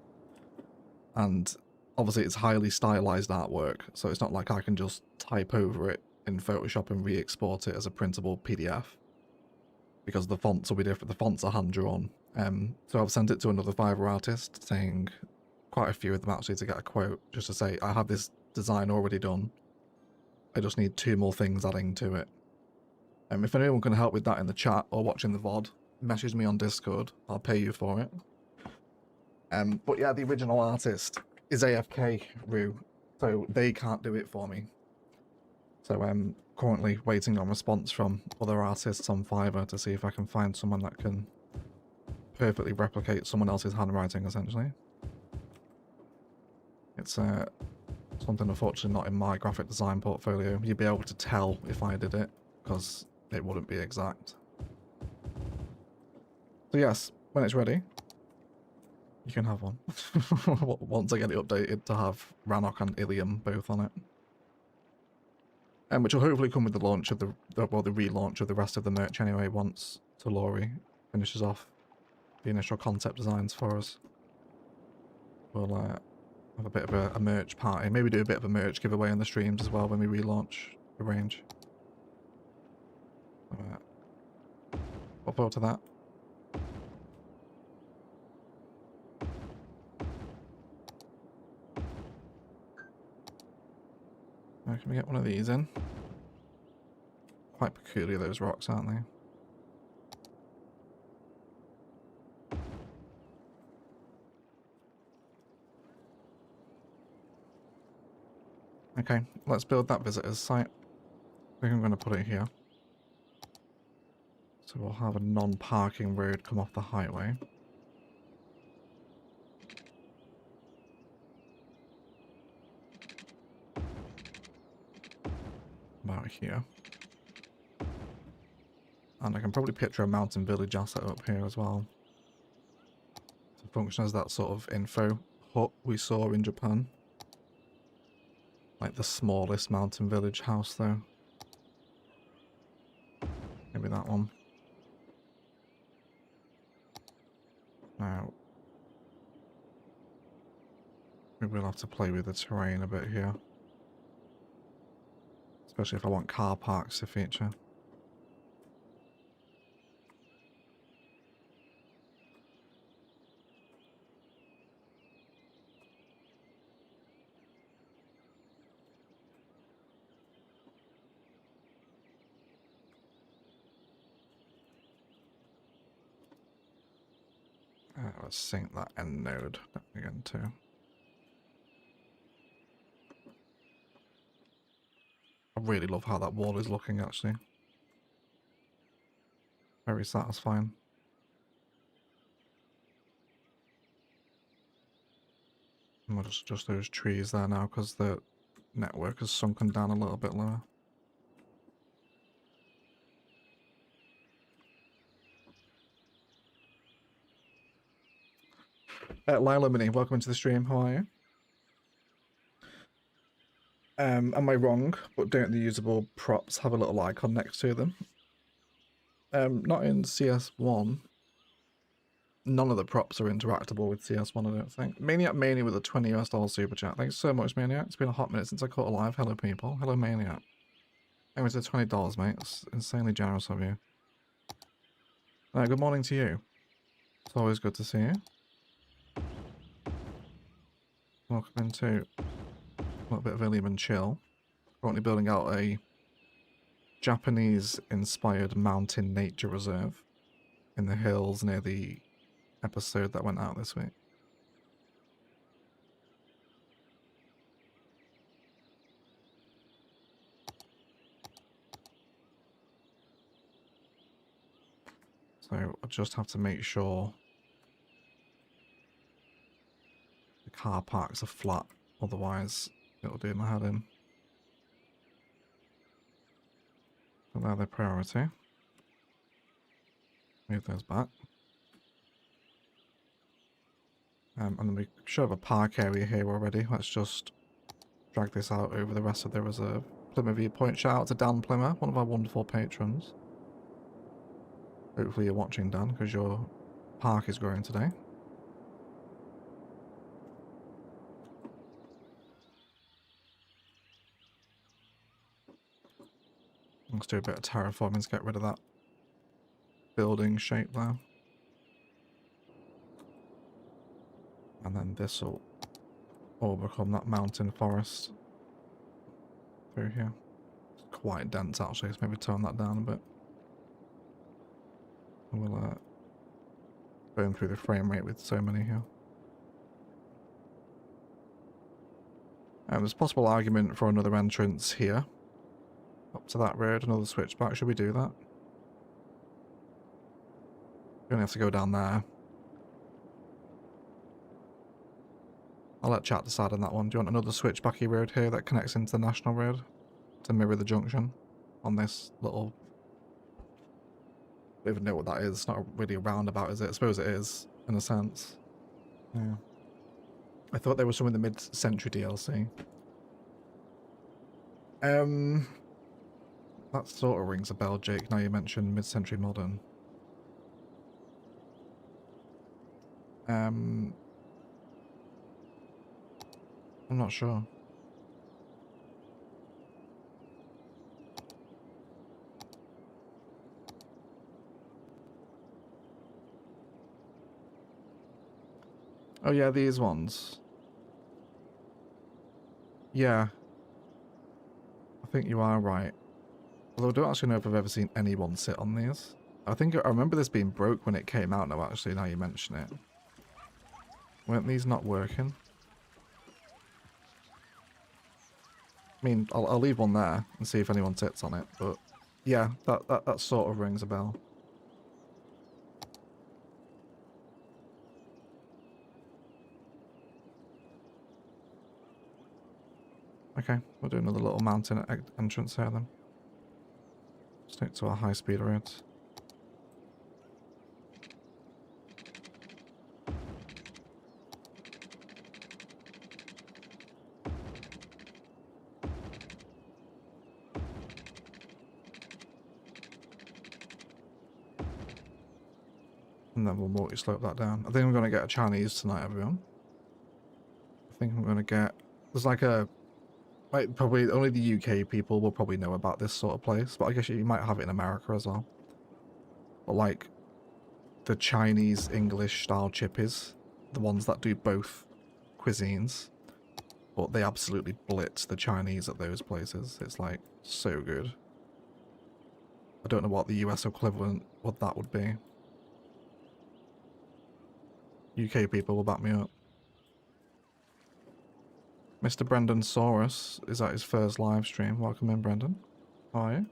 And obviously it's highly stylized artwork. So it's not like I can just type over it in Photoshop and re-export it as a printable PDF. Because the fonts will be different. The fonts are hand-drawn. So I've sent it to another Fiverr artist saying, quite a few of them actually, to get a quote, just to say, I have this design already done. I just need 2 more things adding to it. If anyone can help with that in the chat or watching the VOD, message me on Discord. I'll pay you for it. But yeah, the original artist is AFK, Rue, so they can't do it for me. So I'm currently waiting on response from other artists on Fiverr to see if I can find someone that can perfectly replicate someone else's handwriting, essentially. It's something unfortunately not in my graphic design portfolio. You'd be able to tell if I did it, because it wouldn't be exact. So yes, when it's ready, you can have one. Once I get it updated to have Rannoch and Illium both on it. Which will hopefully come with the launch of the relaunch of the rest of the merch anyway, once Talori finishes off the initial concept designs for us. We'll have a bit of a merch party. Maybe do a bit of a merch giveaway on the streams as well when we relaunch the range. Look forward to that. Can we get one of these in? Quite peculiar, those rocks, aren't they? Okay, let's build that visitor's site. I think I'm going to put it here. So we'll have a non-parking road come off the highway. About here. And I can probably picture a mountain village asset up here as well. To function as that sort of info hut we saw in Japan. Like the smallest mountain village house though. Maybe that one. Now, maybe we'll have to play with the terrain a bit here. Especially if I want car parks to feature. Let's sync that end node again too. I really love how that wall is looking actually. Very satisfying. And we'll just adjust those trees there now because the network has sunken down a little bit lower. Lila Mini, welcome into the stream. How are you? Am I wrong? But don't the usable props have a little icon next to them? Not in CS1. None of the props are interactable with CS1, I don't think. Maniac Mania with a $20 super chat. Thanks so much, Maniac. It's been a hot minute since I caught a live. Hello, people. Hello, Maniac. Anyways, it's $20, mate. It's insanely generous of you. Good morning to you. It's always good to see you. Welcome into a little bit of Illium and chill. Currently building out a Japanese-inspired mountain nature reserve in the hills near the episode that went out this week. So I just have to make sure the car parks are flat, otherwise it'll do my head in. So they're the priority. Move those back. And then we should have a park area here already. Let's just drag this out over the rest of the reserve. Plymouth Viewpoint. Shout out to Dan Plymouth, one of our wonderful patrons. Hopefully you're watching, Dan, because your park is growing today. Let's do a bit of terraforming to get rid of that building shape there. And then this will all become that mountain forest through here. It's quite dense actually, so maybe turn that down a bit. And we'll burn through the frame rate with so many here. There's a possible argument for another entrance here. Up to that road, another switchback. Should we do that? We only have to go down there. I'll let chat decide on that one. Do you want another switchbacky road here that connects into the national road to mirror the junction on this little... I don't even know what that is. It's not really a roundabout, is it? I suppose it is, in a sense. Yeah. I thought there was some in the mid-century DLC. That sort of rings a bell, Jake, now you mentioned mid-century modern. I'm not sure. Oh yeah, these ones. Yeah. I think you are right. Although I don't actually know if I've ever seen anyone sit on these. I think I remember this being broke when it came out now, actually, now you mention it. Weren't these not working? I mean, I'll leave one there and see if anyone sits on it, but yeah, that sort of rings a bell. Okay, we'll do another little mountain entrance here then. Stick to our high-speed roads. And then we'll multi-slope that down. I think I'm going to get a Chinese tonight, everyone. I think I'm going to get... There's like a... Like, probably only the UK people will probably know about this sort of place, but I guess you might have it in America as well. But like, the Chinese English style chippies, the ones that do both cuisines, but they absolutely blitz the Chinese at those places. It's like, so good. I don't know what the US equivalent, what that would be. UK people will back me up. Mr. Brendan Saurus is at his first live stream. Welcome in, Brendan. How are you?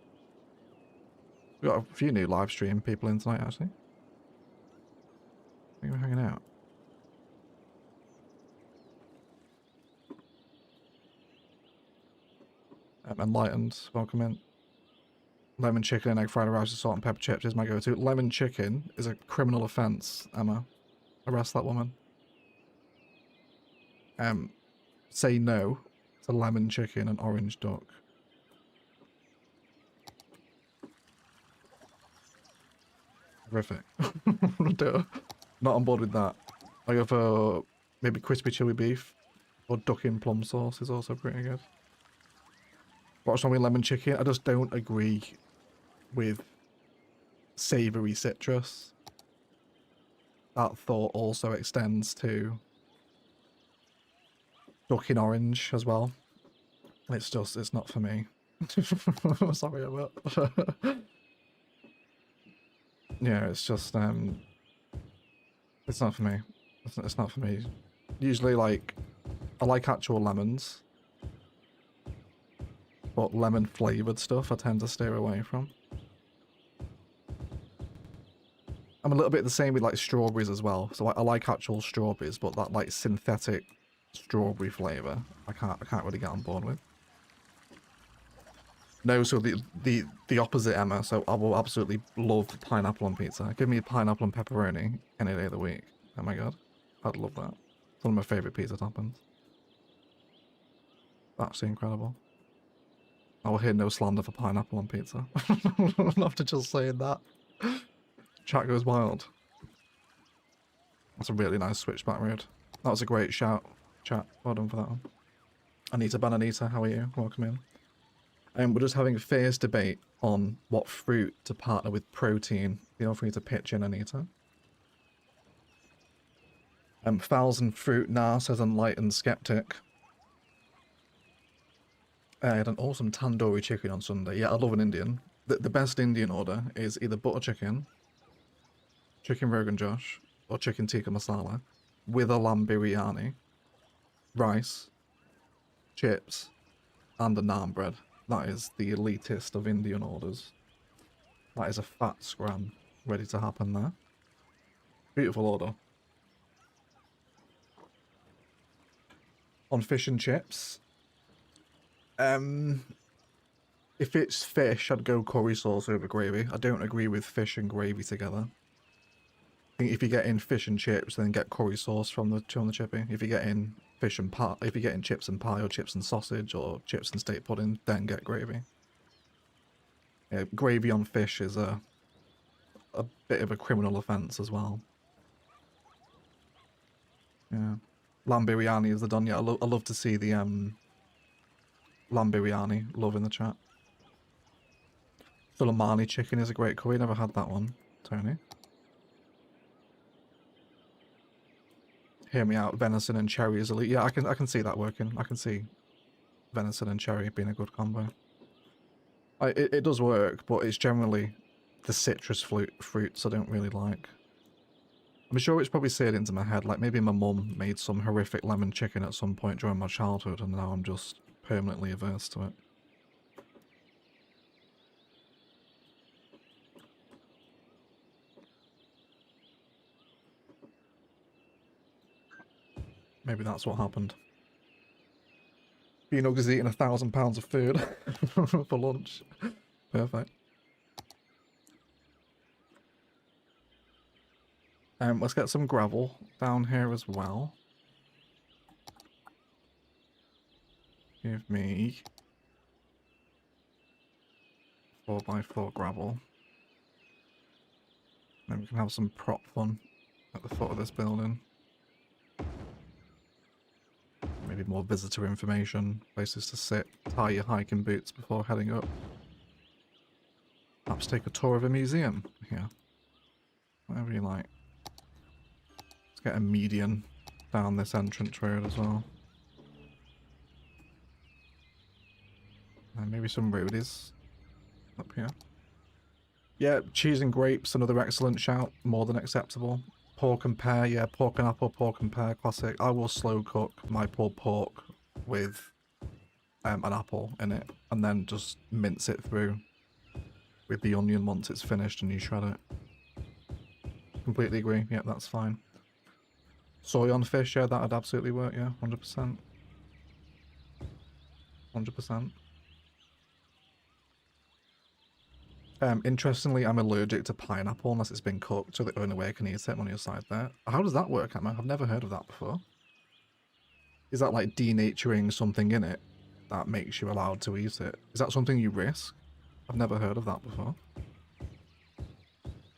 We've got a few new live stream people in tonight, actually. I think we're hanging out. Enlightened, welcome in. Lemon chicken and egg fried rice with salt and pepper chips is my go-to. Lemon chicken is a criminal offence, Emma. Arrest that woman. Say no to lemon chicken and orange duck. Horrific. Not on board with that. I go for maybe crispy chili beef or duck in plum sauce is also pretty good. What's wrong with lemon chicken? I just don't agree with savoury citrus. That thought also extends to duck in orange as well. It's just, it's not for me. Sorry about that. Yeah, it's just, it's not for me. It's not for me. Usually, like, I like actual lemons. But lemon flavoured stuff I tend to steer away from. I'm a little bit the same with like strawberries as well. So I like actual strawberries, but that like synthetic strawberry flavour I can't really get on board with. No, so the opposite, Emma. So I will absolutely love pineapple on pizza. Give me pineapple and pepperoni any day of the week. Oh my god, I'd love that. It's one of my favourite pizza toppings. Absolutely incredible. I will hear no slander for pineapple on pizza. After just saying that. Chat goes wild. That's a really nice switchback road. That was a great shout, chat. Well done for that one. Anita Bananita, how are you? Welcome in. We're just having a fierce debate on what fruit to partner with protein. Feel free to pitch in, Anita. Fowls and fruit now, says Enlightened Skeptic. I had an awesome tandoori chicken on Sunday. Yeah, I love an Indian. The best Indian order is either butter chicken, chicken Rogan Josh, or chicken tikka masala, with a lamb biryani, rice, chips, and a naan bread. That is the elitist of Indian orders. That is a fat scram ready to happen there. Beautiful order. On fish and chips, if it's fish, I'd go curry sauce over gravy. I don't agree with fish and gravy together. I think if you get in fish and chips, then get curry sauce from the chippy. If you get in fish and pie, if you get in chips and pie or chips and sausage or chips and steak pudding, then get gravy. Yeah, gravy on fish is a bit of a criminal offence as well. Yeah, lamb biryani is the done. Yeah, I love to see the lamb biryani. Love in the chat. Suleimani chicken is a great curry. Never had that one, Tony. Hear me out. Venison and cherry is elite. Yeah, I can see that working. I can see venison and cherry being a good combo. It does work, but it's generally the citrus fruits I don't really like. I'm sure it's probably seared into my head. Like maybe my mum made some horrific lemon chicken at some point during my childhood, and now I'm just permanently averse to it. Maybe that's what happened. Beanug is eating 1,000 pounds of food for lunch. Perfect. Let's get some gravel down here as well. Give me 4x4 gravel. Then we can have some prop fun at the foot of this building. Maybe more visitor information, places to sit, tie your hiking boots before heading up. Perhaps take a tour of a museum here. Whatever you like. Let's get a median down this entrance road as well. And maybe some roadies up here. Yeah, cheese and grapes, another excellent shout. More than acceptable. Pork and pear, yeah, pork and apple, pork and pear, classic. I will slow cook my pulled pork with an apple in it, and then just mince it through with the onion once it's finished and you shred it. Completely agree, yeah, that's fine. Soy on fish, yeah, that'd absolutely work, yeah, 100%. 100%. Interestingly, I'm allergic to pineapple unless it's been cooked, so the only way I can eat it on your side there. How does that work, Emma? I've never heard of that before. Is that like denaturing something in it that makes you allowed to eat it? Is that something you risk? I've never heard of that before.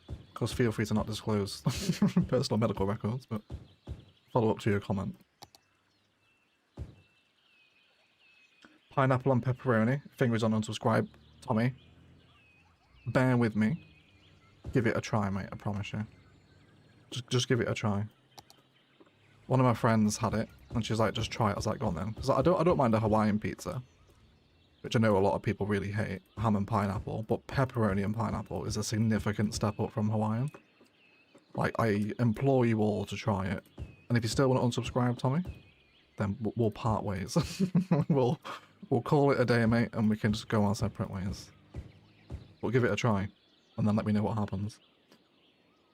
Of course, feel free to not disclose personal medical records, but follow up to your comment. Pineapple on pepperoni. Fingers on unsubscribe. Tommy, bear with me. Give it a try, mate. I promise you. Just give it a try. One of my friends had it, and she was like, "Just try it." I was like, "Go on then," because I don't mind a Hawaiian pizza, which I know a lot of people really hate, ham and pineapple, but pepperoni and pineapple is a significant step up from Hawaiian. Like, I implore you all to try it. And if you still want to unsubscribe, Tommy, then we'll part ways. we'll call it a day, mate, and we can just go our separate ways. We'll give it a try, and then let me know what happens.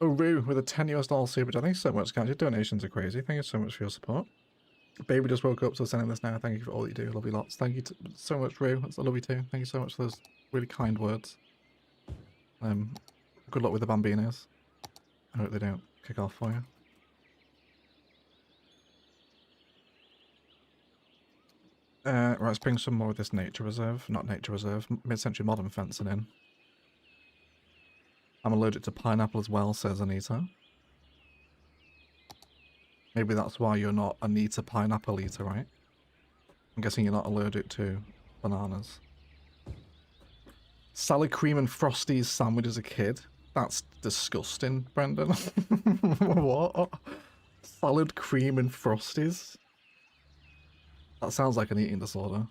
Oh, Roo, with a $10 super chat. Thank you so much, guys. Your donations are crazy. Thank you so much for your support. Baby just woke up, so sending this now. Thank you for all you do. Love you lots. Thank you so much, Roo. I love you too. Thank you so much for those really kind words. Good luck with the Bambinos. I hope they don't kick off for you. Right, let's bring some more of this nature reserve. Not nature reserve, mid-century modern fencing in. I'm allergic to pineapple as well, says Anita. Maybe that's why you're not Anita pineapple eater, right? I'm guessing you're not allergic to bananas. Salad cream and Frosties sandwich as a kid? That's disgusting, Brendan. What? Salad cream and Frosties? That sounds like an eating disorder.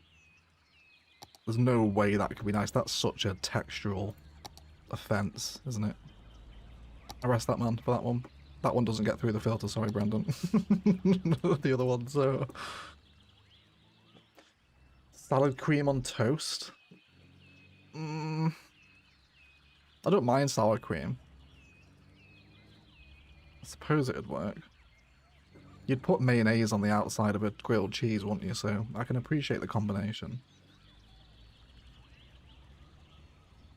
There's no way that could be nice. That's such a textural offense, isn't it? Arrest that man for that one. That one doesn't get through the filter, sorry, Brendan. The other one, so... Salad cream on toast? I don't mind sour cream. I suppose it'd work. You'd put mayonnaise on the outside of a grilled cheese, wouldn't you? So I can appreciate the combination.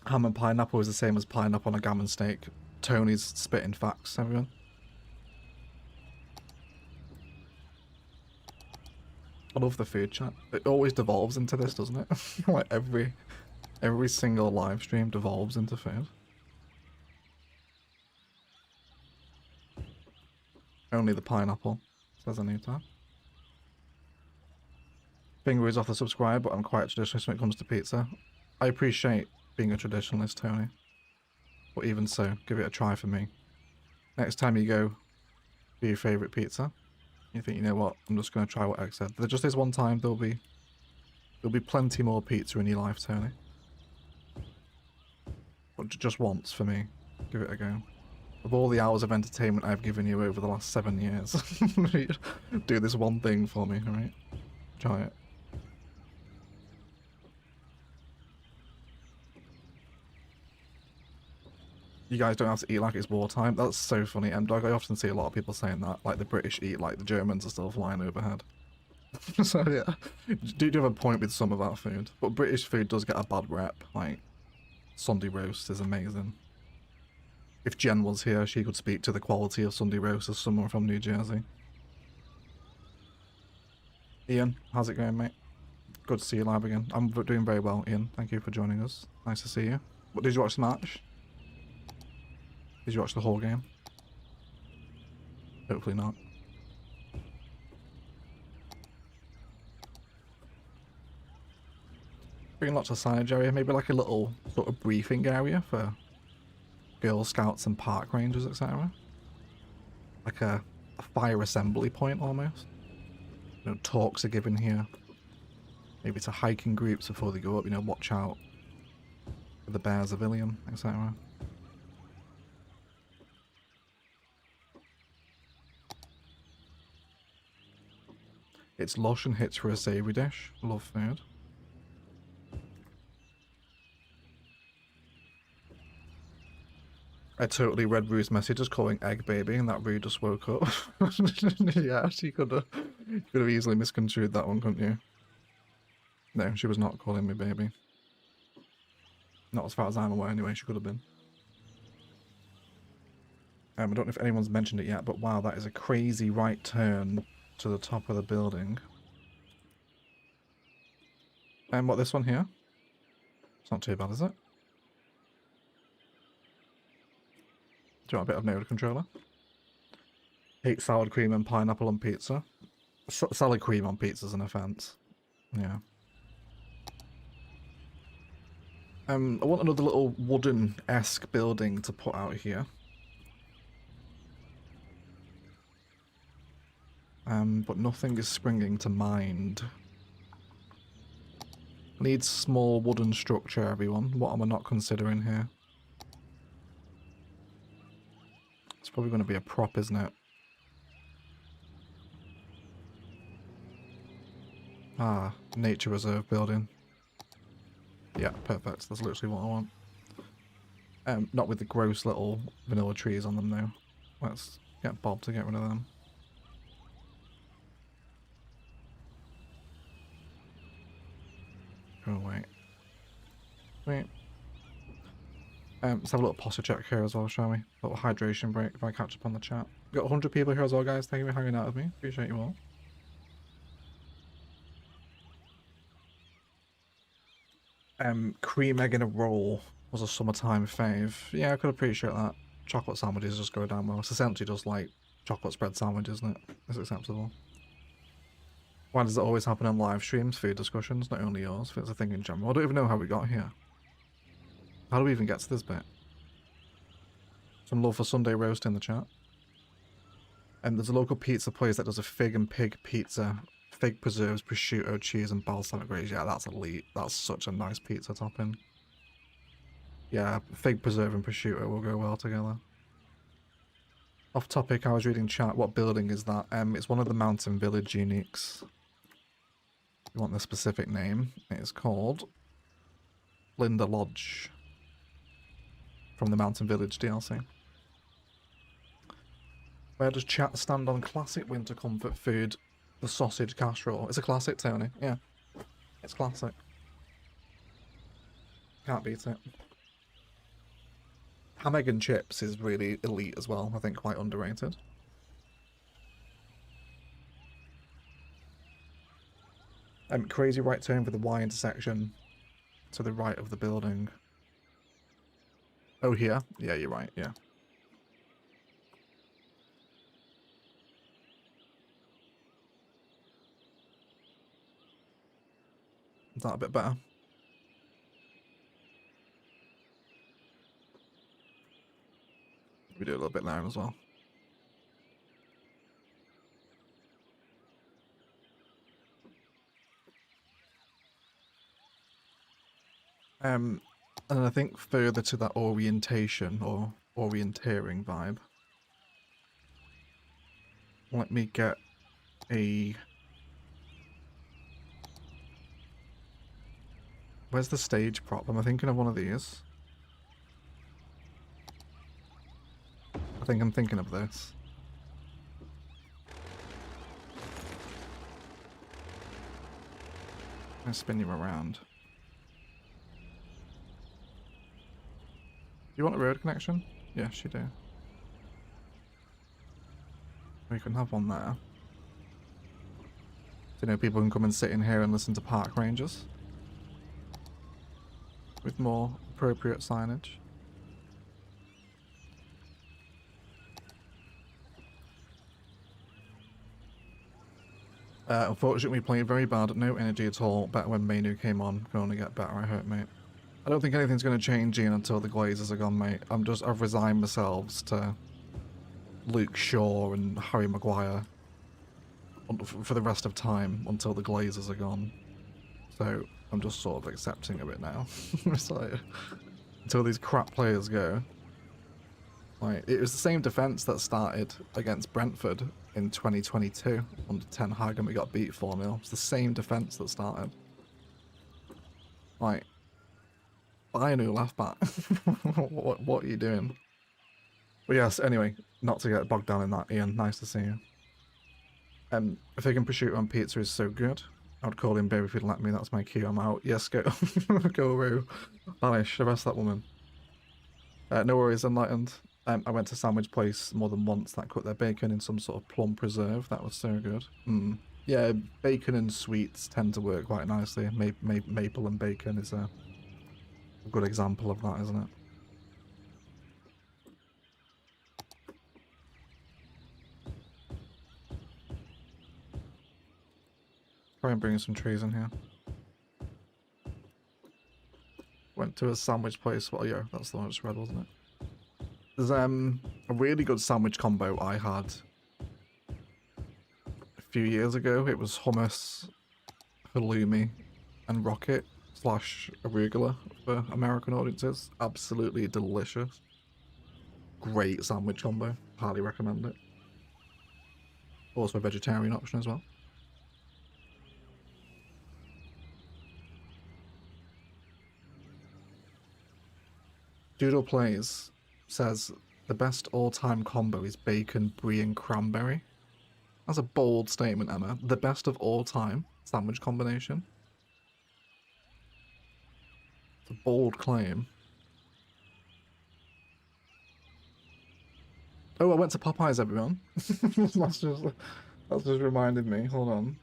Ham and pineapple is the same as pineapple on a gammon steak. Tony's spitting facts, everyone. I love the food chat. It always devolves into this, doesn't it? Like every single live stream devolves into food. Only the pineapple, says Anita. Finger is off the subscribe, but I'm quite a traditionalist when it comes to pizza. I appreciate being a traditionalist, Tony. But even so, give it a try for me. Next time you go for your favourite pizza, you think, you know what, I'm just going to try what X said. There just is one time, there'll be plenty more pizza in your life, Tony. But just once for me. Give it a go. Of all the hours of entertainment I've given you over the last 7 years, do this one thing for me, alright? Try it. You guys don't have to eat like it's wartime. That's so funny, M-Dog. I often see a lot of people saying that. Like the British eat like the Germans are still flying overhead. So yeah, do have a point with some of our food. But British food does get a bad rep. Like, Sunday roast is amazing. If Jen was here, she could speak to the quality of Sunday roast as someone from New Jersey. Ian, how's it going, mate? Good to see you live again. I'm doing very well, Ian. Thank you for joining us. Nice to see you. What, did you watch the match? Did you watch the whole game? Hopefully not. Bring lots of signage area, maybe like a little sort of briefing area for Girl Scouts and park rangers, etc. Like a fire assembly point almost. You know, talks are given here. Maybe to hiking groups before they go up, you know, watch out for the bears of Illium, etc. It's lush and hits for a savoury dish. Love food. I totally read Rue's message as calling egg baby, and that Rue just woke up. Yeah, she could have easily misconstrued that one, couldn't you? No, she was not calling me baby. Not as far as I'm aware, anyway. She could have been. I don't know if anyone's mentioned it yet, but wow, that is a crazy right turn to the top of the building. And what, this one here? It's not too bad, is it? Do you want a bit of node controller? Hate salad cream and pineapple on pizza. Salad cream on pizza is an offence. Yeah. I want another little wooden-esque building to put out here. But nothing is springing to mind. Needs small wooden structure, everyone. What am I not considering here? It's probably going to be a prop, isn't it? Ah, nature reserve building. Yeah, perfect. That's literally what I want. Not with the gross little vanilla trees on them, though. Let's get Bob to get rid of them. Oh, wait. Wait. Let's have a little posture check here as well, shall we? A little hydration break if I catch up on the chat. We've got 100 people here as well, guys. Thank you for hanging out with me. Appreciate you all. Cream egg in a roll was a summertime fave. Yeah, I could appreciate that. Chocolate sandwiches just go down well. It's essentially just like chocolate spread sandwich, isn't it? It's acceptable. Why does it always happen on live streams? Food discussions, not only yours. It's a thing in general. I don't even know how we got here. How do we even get to this bit? Some love for Sunday roast in the chat. And there's a local pizza place that does a fig and pig pizza. Fig preserves, prosciutto, cheese, and balsamic glaze. Yeah, that's elite. That's such a nice pizza topping. Yeah, fig preserve and prosciutto will go well together. Off topic, I was reading chat. What building is that? It's one of the Mountain Village uniques. You want the specific name? It is called Linda Lodge from the Mountain Village DLC. Where does chat stand on classic winter comfort food? The sausage casserole. It's a classic, Tony. Yeah. It's classic. Can't beat it. Ham, egg and chips is really elite as well. I think quite underrated. Crazy right turn for the Y intersection to the right of the building. Oh, here? Yeah, you're right, yeah. Is that a bit better? We do a little bit there as well. And I think further to that orientation or orienteering vibe. Let me get a... Where's the stage prop? Am I thinking of one of these? I think I'm thinking of this. I'm gonna spin you around. You want a road connection? Yes, you do. We can have one there. So, you know, people can come and sit in here and listen to park rangers. With more appropriate signage. Unfortunately, we played very bad, no energy at all. Better when Menu came on. Can only get better, I hope, mate. I don't think anything's going to change, Ian, until the Glazers are gone, mate. I've resigned myself to Luke Shaw and Harry Maguire for the rest of time until the Glazers are gone. So I'm just sort of accepting of it now. It's like, until these crap players go. Like, it was the same defence that started against Brentford in 2022 under Ten Hag and we got beat 4-0. It's the same defence that started. Like, buy a new left back. what are you doing? But yes, anyway, not to get bogged down in that, Ian. Nice to see you. Vegan prosciutto on pizza is so good. I would call him babe if he'd let me. That's my cue. I'm out. Yes, go. Go, Roo. Banish. Arrest that woman. No worries, Enlightened. I went to sandwich place more than once that cooked their bacon in some sort of plum preserve. That was so good. Yeah, bacon and sweets tend to work quite nicely. Maple and bacon is a good example of that, isn't it? Try and bring some trees in here. Went to a sandwich place. Well, yeah, that's the one I just read, wasn't it? There's a really good sandwich combo I had a few years ago. It was hummus, halloumi, and rocket / arugula for American audiences. Absolutely delicious. Great sandwich combo. Highly recommend it. Also a vegetarian option as well. Doodle Plays says the best all-time combo is bacon, brie, and cranberry. That's a bold statement, Emma. The best of all time sandwich combination. It's a bold claim. Oh, I went to Popeyes, everyone. that's just reminded me. Hold on.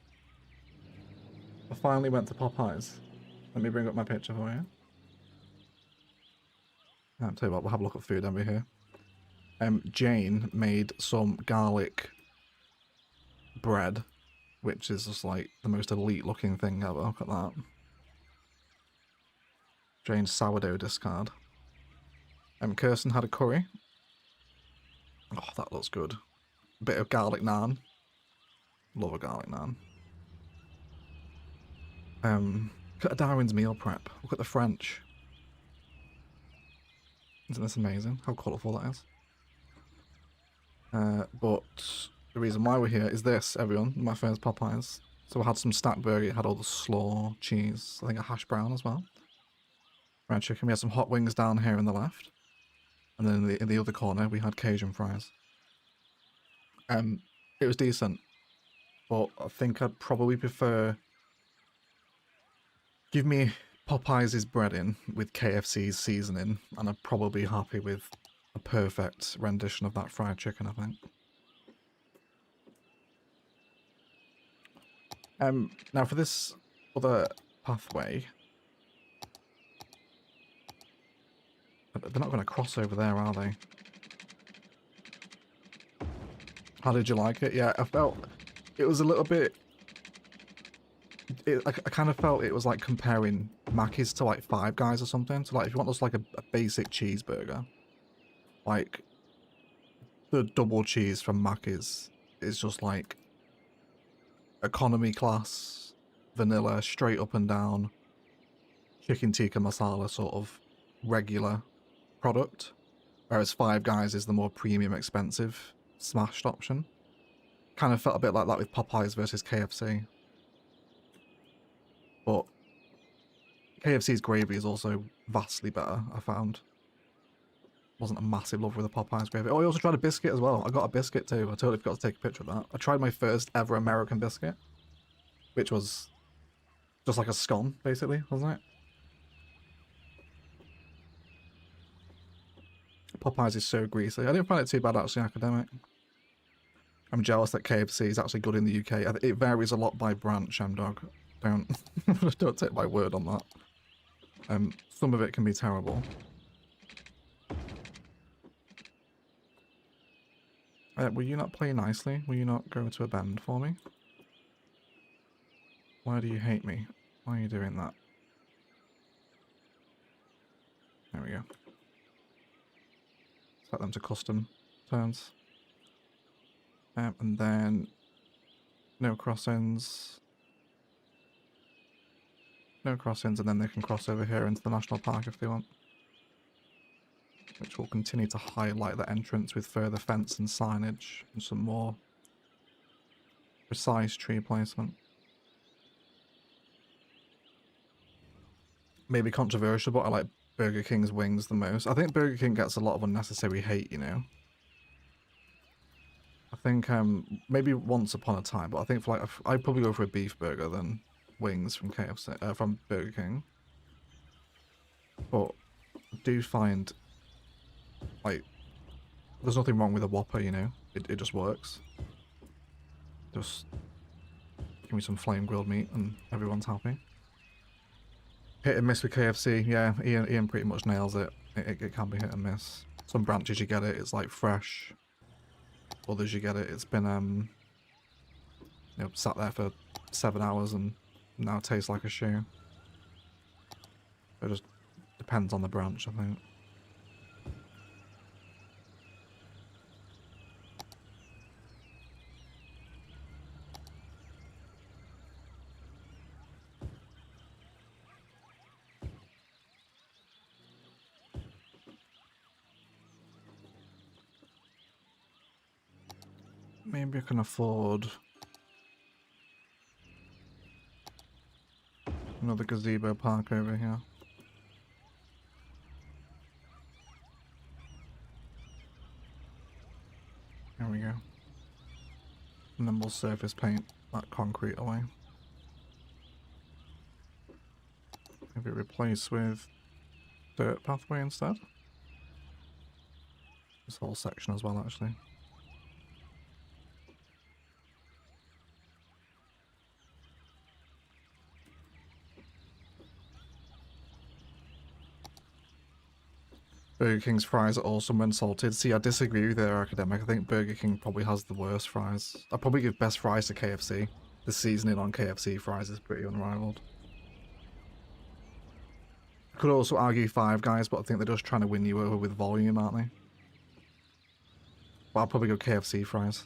I finally went to Popeyes. Let me bring up my picture for you. I'll tell you what, we'll have a look at food over here. Jane made some garlic bread, which is just like the most elite looking thing ever. Look at that. Jane's sourdough discard. Kirsten had a curry. Oh, that looks good. A bit of garlic naan. Love a garlic naan. Look at Darwin's meal prep. Look at the French. Isn't this amazing? How colourful that is. But the reason why we're here is this, everyone. My first Popeyes. So I had some stacked burger. It had all the slaw, cheese. I think a hash brown as well. Fried chicken. We had some hot wings down here on the left. And then in the other corner, we had Cajun fries. It was decent. But I think I'd probably prefer... Give me Popeyes' breading with KFC's seasoning, and I'm probably happy with a perfect rendition of that fried chicken, I think. Now for this other pathway... They're not going to cross over there, are they? How did you like it? Yeah, I felt... It was a little bit... I kind of felt it was like comparing Mackey's to like Five Guys or something. So like if you want just like a basic cheeseburger, like the double cheese from Mackey's is just like economy class, vanilla, straight up and down, chicken tikka masala sort of regular product. Whereas Five Guys is the more premium, expensive, smashed option. Kind of felt a bit like that with Popeyes versus KFC. But KFC's gravy is also vastly better, I found. Wasn't a massive lover with the Popeyes gravy. Oh, I also tried a biscuit as well. I got a biscuit too. I totally forgot to take a picture of that. I tried my first ever American biscuit, which was just like a scone, basically, wasn't it? Popeyes is so greasy. I didn't find it too bad, actually, academic. I'm jealous that KFC is actually good in the UK. It varies a lot by branch, dog. Don't take my word on that. Some of it can be terrible. Will you not play nicely? Will you not go to a bend for me? Why do you hate me? Why are you doing that? There we go. Set them to custom turns. And then no crossings. No crossings, and then they can cross over here into the national park if they want. Which will continue to highlight the entrance with further fence and signage and some more Precise tree placement. Maybe controversial, but I like Burger King's wings the most. I think Burger King gets a lot of unnecessary hate, you know. I think maybe once upon a time, but I think for like I'd probably go for a beef burger than wings from KFC from Burger King. But I do find like there's nothing wrong with a Whopper, you know. It just works. Just give me some flame grilled meat and everyone's happy. Hit and miss with KFC, yeah. Ian pretty much nails it. It can be hit and miss. Some branches you get it, it's like fresh. Others you get it, it's been you know, sat there for 7 hours and now it tastes like a shoe. It just depends on the branch, I think. Maybe I can afford another gazebo park over here. There we go. And then we'll surface paint that concrete away. Maybe replace with dirt pathway instead. This whole section as well, actually. Burger King's fries are awesome when salted. See, I disagree with their academic. I think Burger King probably has the worst fries. I'd probably give best fries to KFC. The seasoning on KFC fries is pretty unrivaled. I could also argue Five Guys, but I think they're just trying to win you over with volume, aren't they? But I'll probably go KFC fries.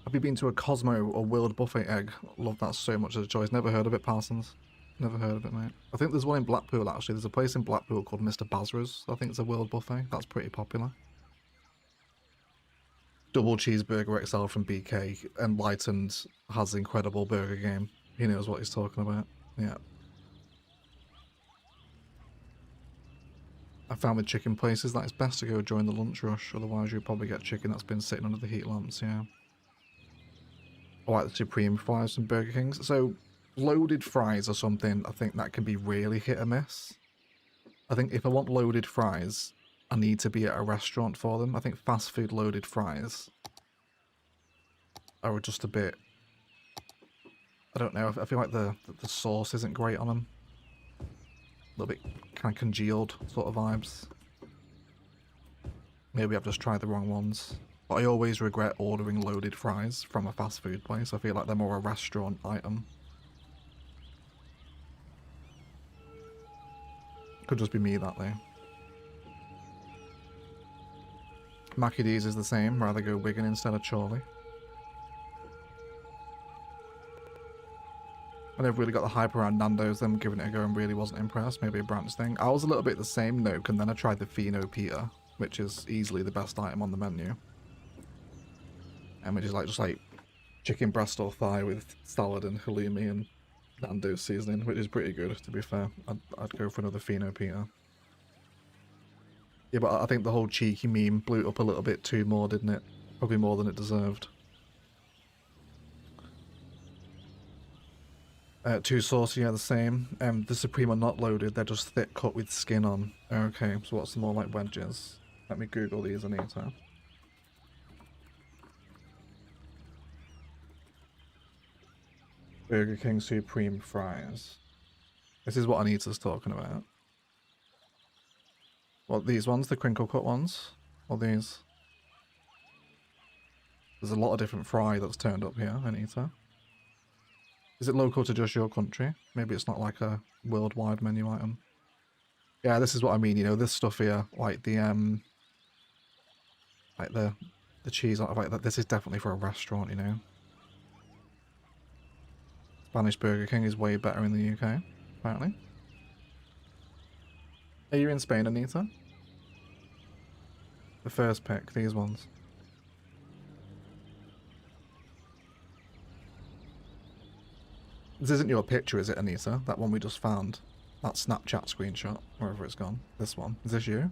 Have you been to a Cosmo or World Buffet egg? Love that so much as a choice. Never heard of it, Parsons. Never heard of it, mate. I think there's one in Blackpool, actually. There's a place in Blackpool called Mr. Basra's. I think it's a World Buffet. That's pretty popular. Double cheeseburger XL from BK. Enlightened has the incredible burger game. He knows what he's talking about. Yeah. I found with chicken places that it's best to go during the lunch rush. Otherwise, you'll probably get chicken that's been sitting under the heat lamps, yeah. I like the supreme fries from Burger King's. So, loaded fries or something, I think that can be really hit or miss. I think if I want loaded fries, I need to be at a restaurant for them. I think fast food loaded fries are just a bit... I don't know, I feel like the sauce isn't great on them. A little bit kind of congealed sort of vibes. Maybe I've just tried the wrong ones. But I always regret ordering loaded fries from a fast food place. I feel like they're more a restaurant item. Could just be me that day. Mackie D's is the same, rather go Wigan instead of Chorley. I never really got the hype around Nando's, them giving it a go and really wasn't impressed. Maybe a branch thing. I was a little bit the same, Noke, and then I tried the Fino Pita, which is easily the best item on the menu. And which is like just like chicken breast or thigh with salad and halloumi and Nando's seasoning, which is pretty good, to be fair. I'd go for another Fino Pita. Yeah, but I think the whole cheeky meme blew it up a little bit too more, didn't it? Probably more than it deserved. Too saucy, yeah, the same. The Supreme are not loaded, they're just thick cut with skin on. Okay, so what's the more like wedges? Let me Google these, Anita. Burger King Supreme fries. This is what Anita's talking about. What, these ones? The crinkle cut ones? Or these? There's a lot of different fry that's turned up here, Anita. Is it local to just your country? Maybe it's not like a worldwide menu item. Yeah, this is what I mean, you know, this stuff here, like the cheese, like that. This is definitely for a restaurant, you know. Spanish Burger King is way better in the UK, apparently. Are you in Spain, Anita? The first pick, these ones. This isn't your picture, is it, Anita? That one we just found. That Snapchat screenshot, wherever it's gone. This one. Is this you?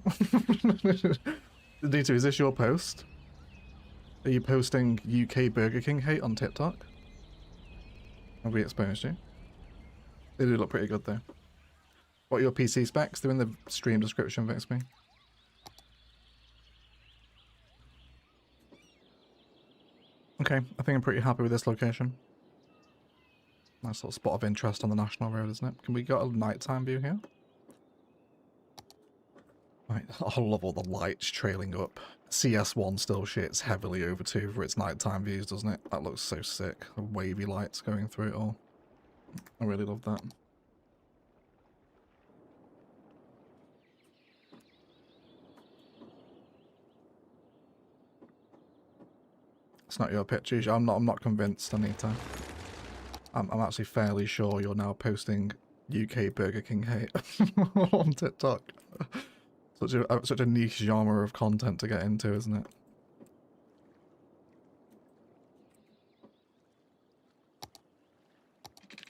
Anita, is this your post? Are you posting UK Burger King hate on TikTok? Have we exposed you? They do look pretty good though. What are your PC specs? They're in the stream description, Vixby. Okay, I think I'm pretty happy with this location. Nice little spot of interest on the national road, isn't it? Can we get a nighttime view here? Right, I love all the lights trailing up. CS1 still shits heavily over 2 for its nighttime views, doesn't it? That looks so sick. The wavy lights going through it all. I really love that. It's not your picture. I'm not convinced, Anita. I'm actually fairly sure you're now posting UK Burger King hate on TikTok. Such a niche genre of content to get into, isn't it?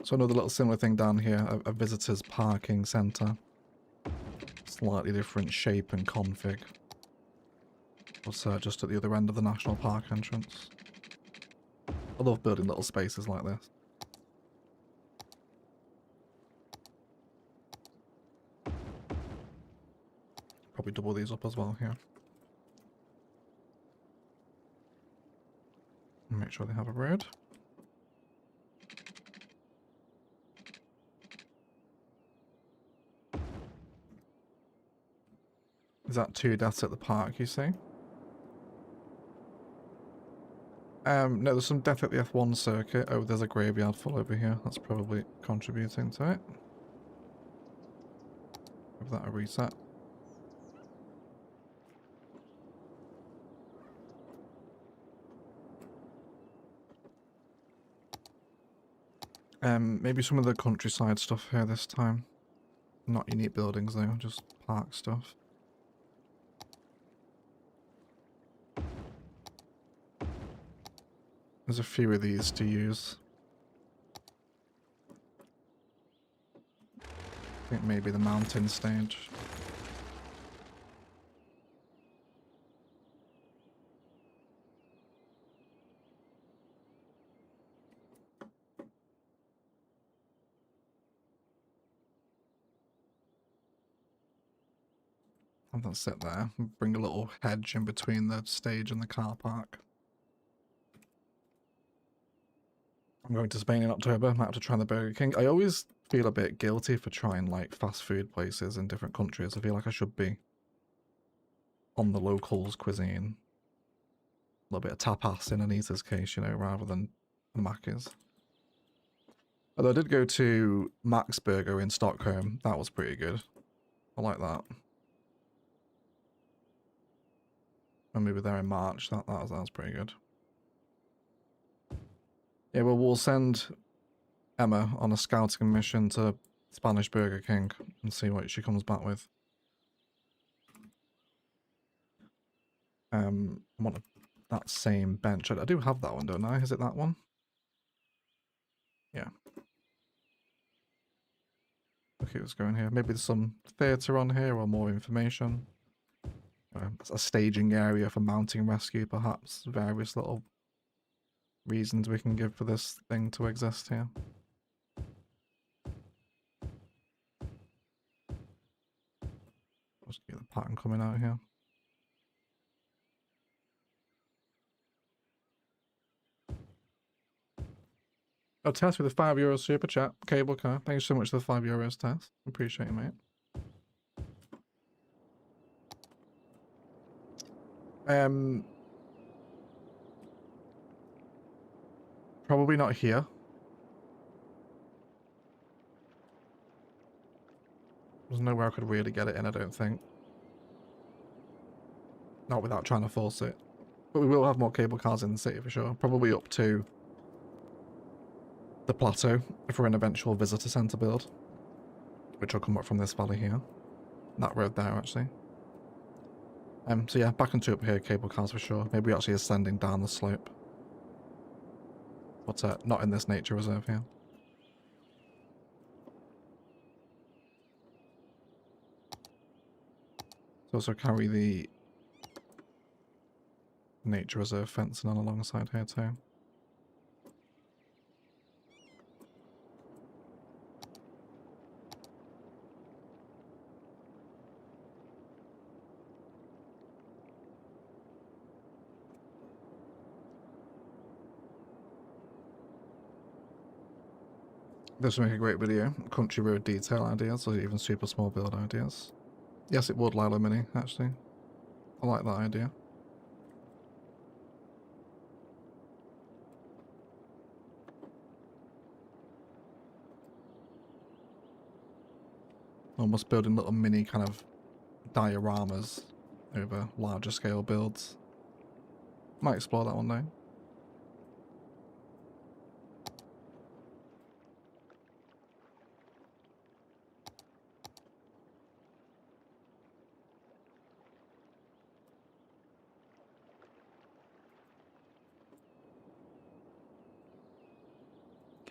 So another little similar thing down here, a visitors parking centre. Slightly different shape and config. Also just at the other end of the national park entrance. I love building little spaces like this. Probably double these up as well here. Make sure they have a road. Is that 2 deaths at the park, you say? No, there's some death at the F1 circuit. Oh, there's a graveyard full over here. That's probably contributing to it. Give that a reset. Maybe some of the countryside stuff here this time. Not unique buildings though, just park stuff. There's a few of these to use. I think maybe the mountain stage. Have that sit there. Bring a little hedge in between the stage and the car park. I'm going to Spain in October. Might have to try the Burger King. I always feel a bit guilty for trying like fast food places in different countries. I feel like I should be on the locals cuisine. A little bit of tapas in Anita's case, you know, rather than the Macca's. Although I did go to Max Burger in Stockholm. That was pretty good. I like that. When we were there in March, that was pretty good. Yeah, well, we'll send Emma on a scouting mission to Spanish Burger King and see what she comes back with. I want that same bench. I do have that one, don't I? Is it that one? Yeah. Okay, what's going here? Maybe there's some theatre on here or more information. A staging area for mountain rescue, perhaps. Various little reasons we can give for this thing to exist here. Let's get the pattern coming out here. Oh, Tess with a €5 super chat. Cable car. Thanks so much for the €5, Tess. Appreciate it, mate. Probably not here. There's nowhere I could really get it in, I don't think. Not without trying to force it. But we will have more cable cars in the city for sure. Probably up to the plateau for an eventual visitor centre build. Which will come up from this valley here. That road there, actually. So yeah, back into up here, cable cars for sure. Maybe actually ascending down the slope. But not in this nature reserve here. Also carry the nature reserve fencing on alongside here too. This would make a great video. Country road detail ideas, or even super small build ideas. Yes, it would, Lilo Mini, actually. I like that idea. Almost building little mini kind of dioramas over larger scale builds. Might explore that one day.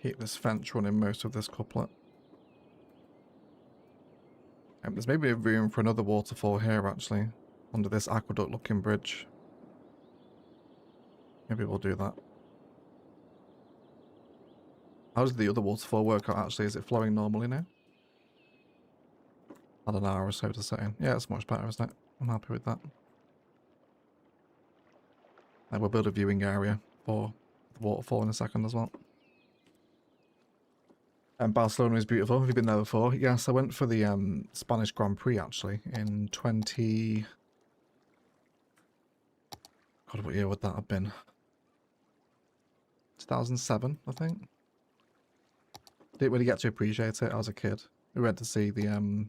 Keep this fence running most of this couplet. There's maybe a room for another waterfall here, actually, under this aqueduct-looking bridge. Maybe we'll do that. How does the other waterfall work out, actually? Is it flowing normally now? Add an hour or so to set in. Yeah, it's much better, isn't it? I'm happy with that. And we'll build a viewing area for the waterfall in a second as well. And Barcelona is beautiful. Have you been there before? Yes, I went for the Spanish Grand Prix, actually, in 20... God, what year would that have been? 2007, I think. Didn't really get to appreciate it as a kid. We went to see the,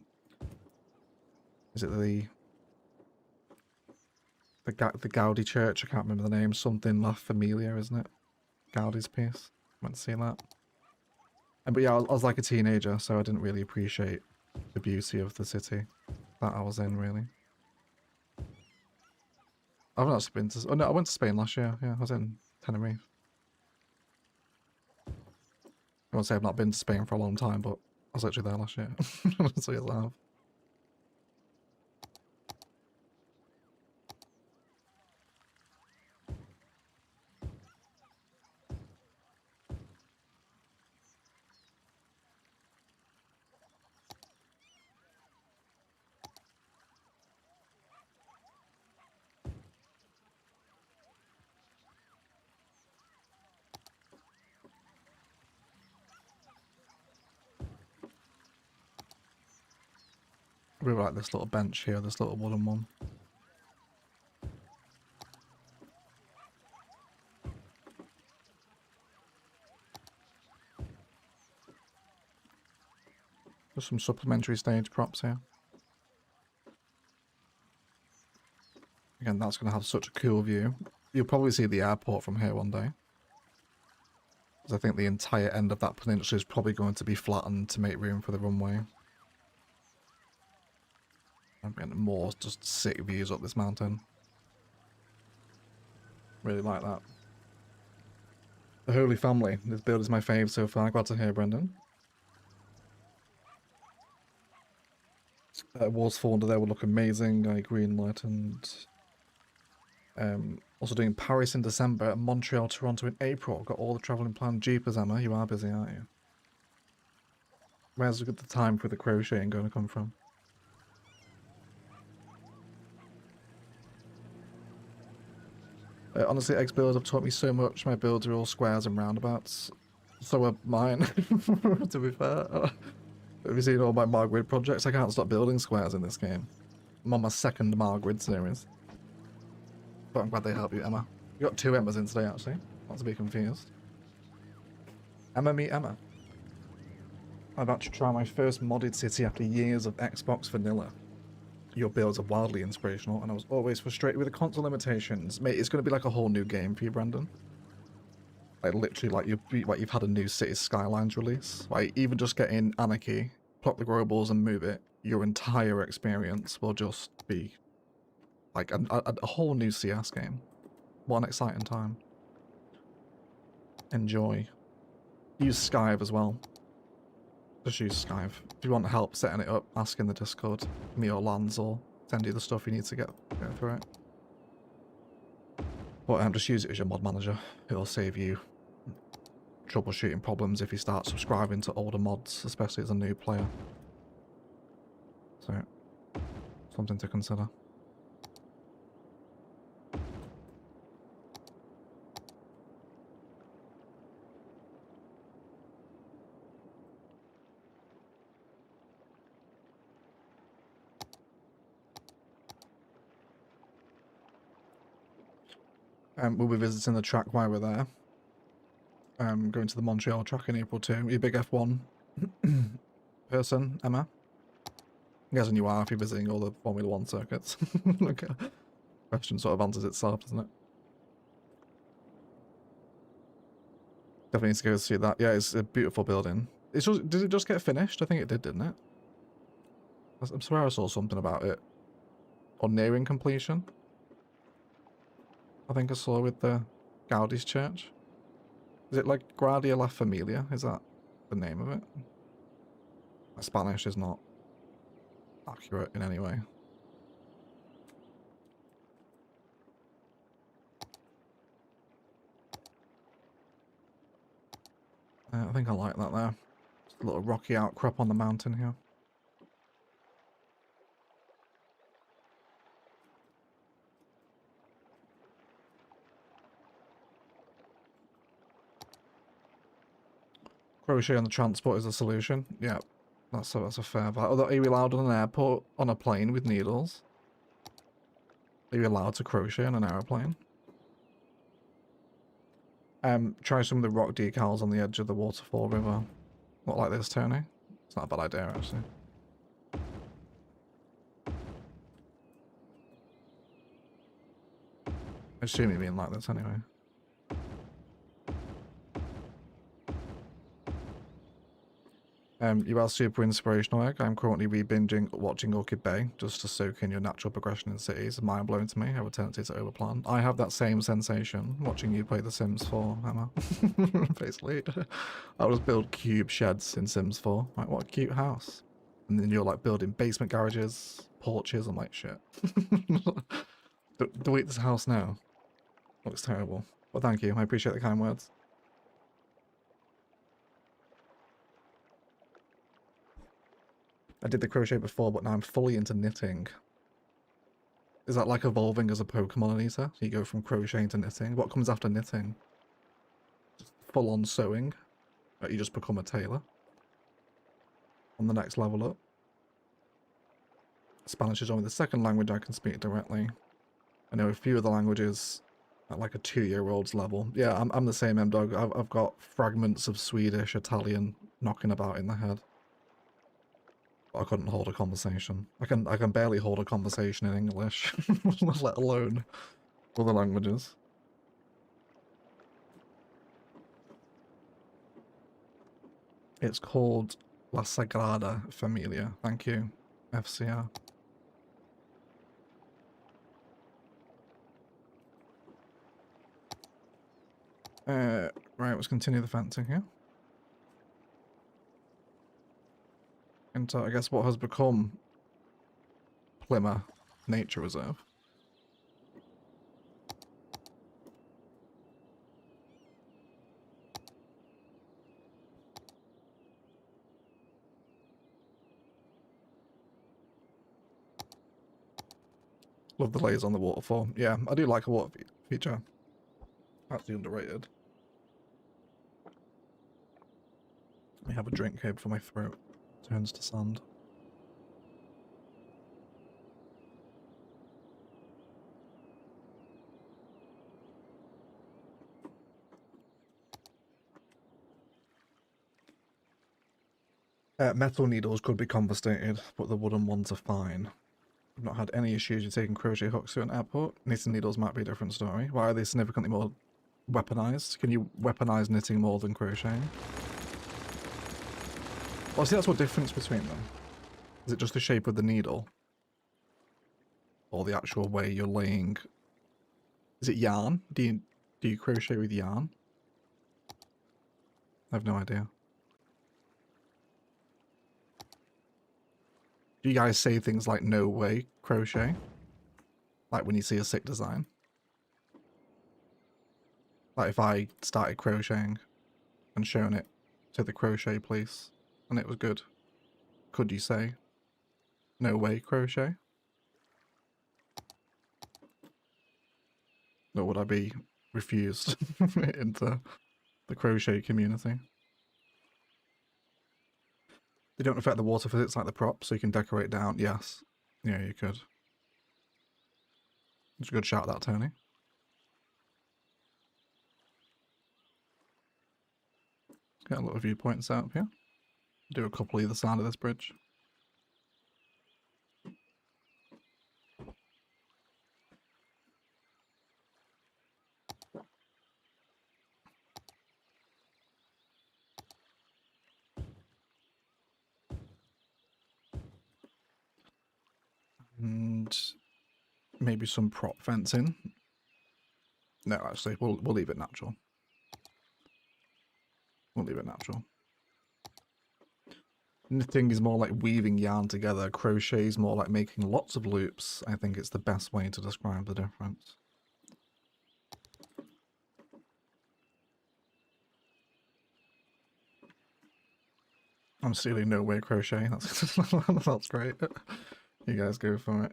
is it the Gaudi church? I can't remember the name. Something La Familia, isn't it? Gaudi's piece. Went to see that. But yeah, I was like a teenager, so I didn't really appreciate the beauty of the city that I was in, really. I haven't actually been to... Oh no, I went to Spain last year. Yeah, I was in Tenerife. I won't say I've not been to Spain for a long time, but I was literally there last year. So yes, I have. I really like this little bench here, this little wooden one. Just some supplementary stage props here. Again, that's going to have such a cool view. You'll probably see the airport from here one day. Because I think the entire end of that peninsula is probably going to be flattened to make room for the runway. I'm getting more just sick views up this mountain. Really like that. The Holy Family. This build is my fave so far. Glad to hear, Brendan. Walls fall under there would look amazing. I green light and also doing Paris in December, Montreal, Toronto in April. Got all the travelling planned. Jeepers, Emma. You are busy, aren't you? Where's the time for the crocheting going to come from? Honestly, X builds have taught me so much. My builds are all squares and roundabouts. So are mine, to be fair. Have you seen all my Margrid projects? I can't stop building squares in this game. I'm on my second Margrid series. But I'm glad they help you, Emma. You got two Emmas in today, actually. Not to be confused. Emma meet Emma. I'm about to try my first modded city after years of Xbox vanilla. Your builds are wildly inspirational, and I was always frustrated with the console limitations. Mate, it's going to be like a whole new game for you, Brandon. Like, literally, like you've had a new Cities Skylines release. Like, even just getting Anarchy, plot the grow balls and move it, your entire experience will just be like a whole new CS game. What an exciting time. Enjoy. Use Skyve as well. Just use Skyve. If you want help setting it up, ask in the Discord. Me or Lans or send you the stuff you need to get through it. But just use it as your mod manager. It'll save you troubleshooting problems if you start subscribing to older mods, especially as a new player. So, something to consider. We'll be visiting the track while we're there. Going to the Montreal track in April too. You big F1 person, Emma? I'm guessing you are if you're visiting all the Formula 1 circuits. Okay. Question sort of answers itself, doesn't it? Definitely need to go see that. Yeah, it's a beautiful building. It's just, did it just get finished? I think it did, didn't it? I swear I saw something about it. Or nearing completion. I think I saw with the Gaudi's church. Is it like Guardia La Familia? Is that the name of it? My Spanish is not accurate in any way. I think I like that there. Just a little rocky outcrop on the mountain here. Crochet on the transport is a solution. Yeah, that's a fair value. Although, are you allowed on an airport on a plane with needles? Are you allowed to crochet on an aeroplane? Try some of the rock decals on the edge of the waterfall river. Not like this, Tony. It's not a bad idea, actually. I assume you mean like this anyway. You are super inspirational, Egg. I'm currently re-binging watching Orchid Bay just to soak in your natural progression in cities. Mind-blowing to me. I have a tendency to overplan. I have that same sensation watching you play The Sims 4, Emma. Basically. I'll just build cube sheds in Sims 4. Like, what a cute house. And then you're like building basement garages, porches. I'm like, shit. Delete this house now. Looks terrible. Well, thank you. I appreciate the kind words. I did the crochet before, but now I'm fully into knitting. Is that like evolving as a Pokemon, Anita? So you go from crocheting to knitting? What comes after knitting? Just full-on sewing? Or you just become a tailor? On the next level up? Spanish is only the second language I can speak directly. I know a few of the languages at like a 2-year-old's level. Yeah, I'm the same, M-Dog. I've got fragments of Swedish, Italian knocking about in the head. I couldn't hold a conversation. I can barely hold a conversation in English, let alone other languages. It's called La Sagrada Familia. Thank you, FCR. Right, let's continue the fencing here. Into, I guess, what has become Plymouth Nature Reserve. Love the layers on the waterfall. Yeah, I do like a water feature. Actually underrated. Let me have a drink here before my throat turns to sand. Metal needles could be confiscated, but the wooden ones are fine. I've not had any issues with taking crochet hooks to an airport. Knitting needles might be a different story. Why are they significantly more weaponized? Can you weaponize knitting more than crocheting? Well, see, that's what difference between them. Is it just the shape of the needle? Or the actual way you're laying? Is it yarn? Do you crochet with yarn? I have no idea. Do you guys say things like "no way" crochet? Like when you see a sick design? Like if I started crocheting and shown it to the crochet place and it was good, could you say "no way" crochet? Or would I be refused into the crochet community? They don't affect the water physics like the props, so you can decorate down. Yes. Yeah, you could. It's a good shout, that, Tony. Get a lot of viewpoints out here. Do a couple either side of this bridge. And maybe some prop fencing. No, actually, we'll leave it natural. We'll leave it natural. Knitting is more like weaving yarn together. Crochet is more like making lots of loops. I think it's the best way to describe the difference. I'm stealing "no way" crochet. That's great. You guys go for it.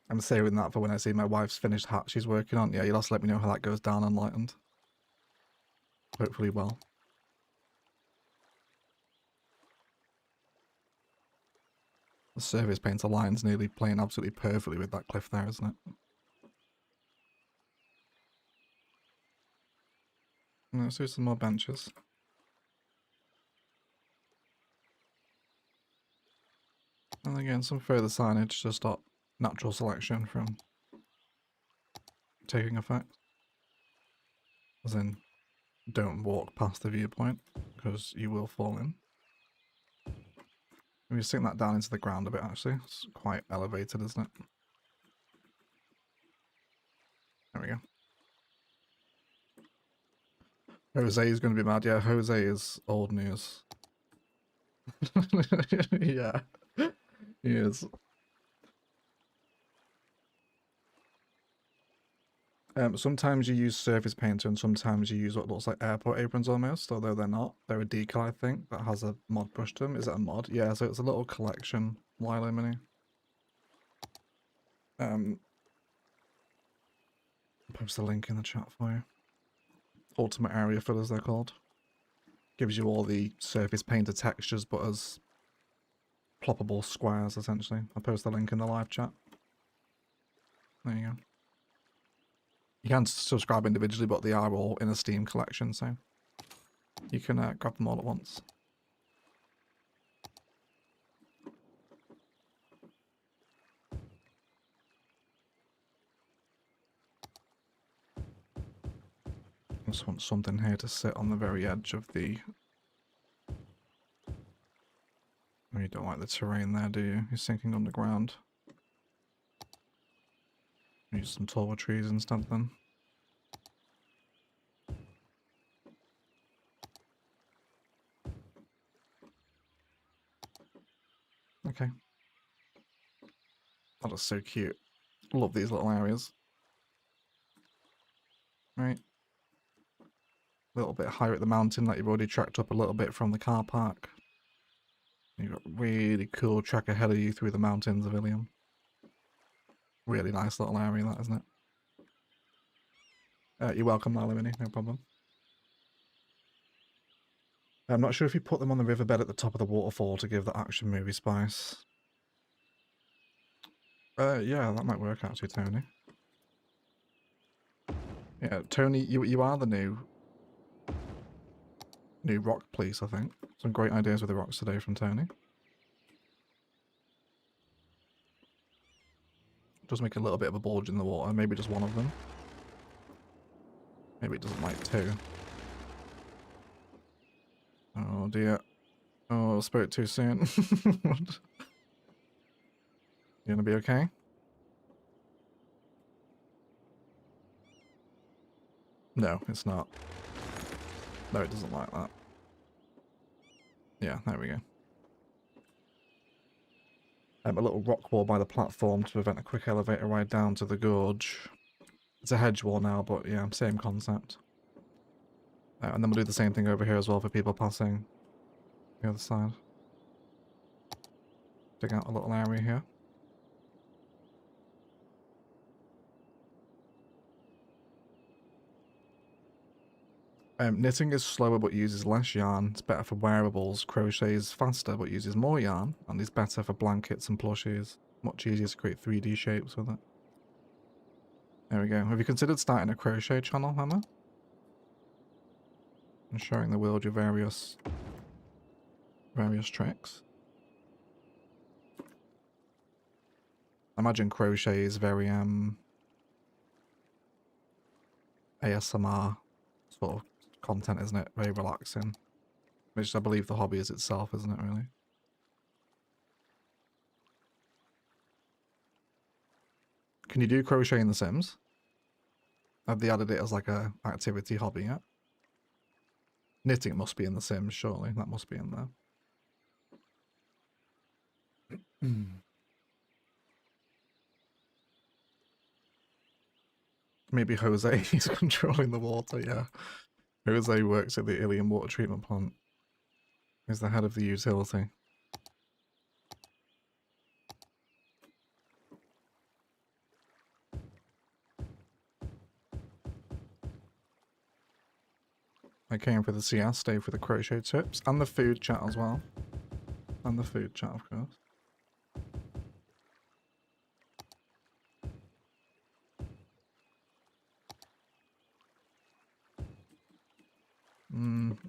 I'm saving that for when I see my wife's finished hat she's working on. Yeah, you'll have to let me know how that goes down Enlightened. Hopefully well. The surface painter line's nearly playing absolutely perfectly with that cliff there, isn't it? Let's do some more benches. And again, some further signage to stop natural selection from taking effect. As in, don't walk past the viewpoint, because you will fall in. Maybe sink that down into the ground a bit, actually. It's quite elevated, isn't it? There we go. Jose is going to be mad. Yeah, Jose is old news. Yeah, he is. Sometimes you use surface painter and sometimes you use what looks like airport aprons almost, although they're not. They're a decal, I think, that has a mod brush to them. Is it a mod? Yeah, so it's a little collection. Lilo Mini. Post the link in the chat for you. Ultimate area fillers, they're called. Gives you all the surface painter textures, but as ploppable squares, essentially. I'll post the link in the live chat. There you go. You can subscribe individually, but they are all in a Steam collection, so you can grab them all at once. I just want something here to sit on the very edge of the... Oh, you don't like the terrain there, do you? You're sinking underground. Use some taller trees instead then. Okay. That looks so cute. Love these little areas. Right. A little bit higher at the mountain, like you've already tracked up a little bit from the car park. You've got a really cool track ahead of you through the mountains of Illium. Really nice little area, that, isn't it? You're welcome, Mini, no problem. I'm not sure if you put them on the riverbed at the top of the waterfall to give the action movie spice. Yeah, that might work actually, Tony. Yeah, Tony, you are the new rock police, I think. Some great ideas with the rocks today from Tony. Does make a little bit of a bulge in the water, maybe just one of them. Maybe it doesn't like two. Oh dear. Oh, spoke too soon. You gonna be okay? No, it's not. No, it doesn't like that. Yeah, there we go. A little rock wall by the platform to prevent a quick elevator ride down to the gorge. It's a hedge wall now, but yeah, same concept. And then we'll do the same thing over here as well for people passing the other side. Dig out a little area here. Knitting is slower but uses less yarn. It's better for wearables. Crochet is faster but uses more yarn, and is better for blankets and plushies. Much easier to create 3D shapes with it. There we go. Have you considered starting a crochet channel, Hammer? And showing the world your various tricks? I imagine crochet is very ASMR sort of content, isn't it? Very relaxing. Which I believe the hobby is itself, isn't it, really? Can you do crochet in The Sims? Have they added it as like a activity hobby yet? Knitting must be in The Sims, surely. That must be in there. Maybe Jose is controlling the water, yeah. Jose works at the Illium water treatment plant. He's the head of the utility. I came for the CS, stayed for the crochet tips, and the food chat as well. And the food chat, of course.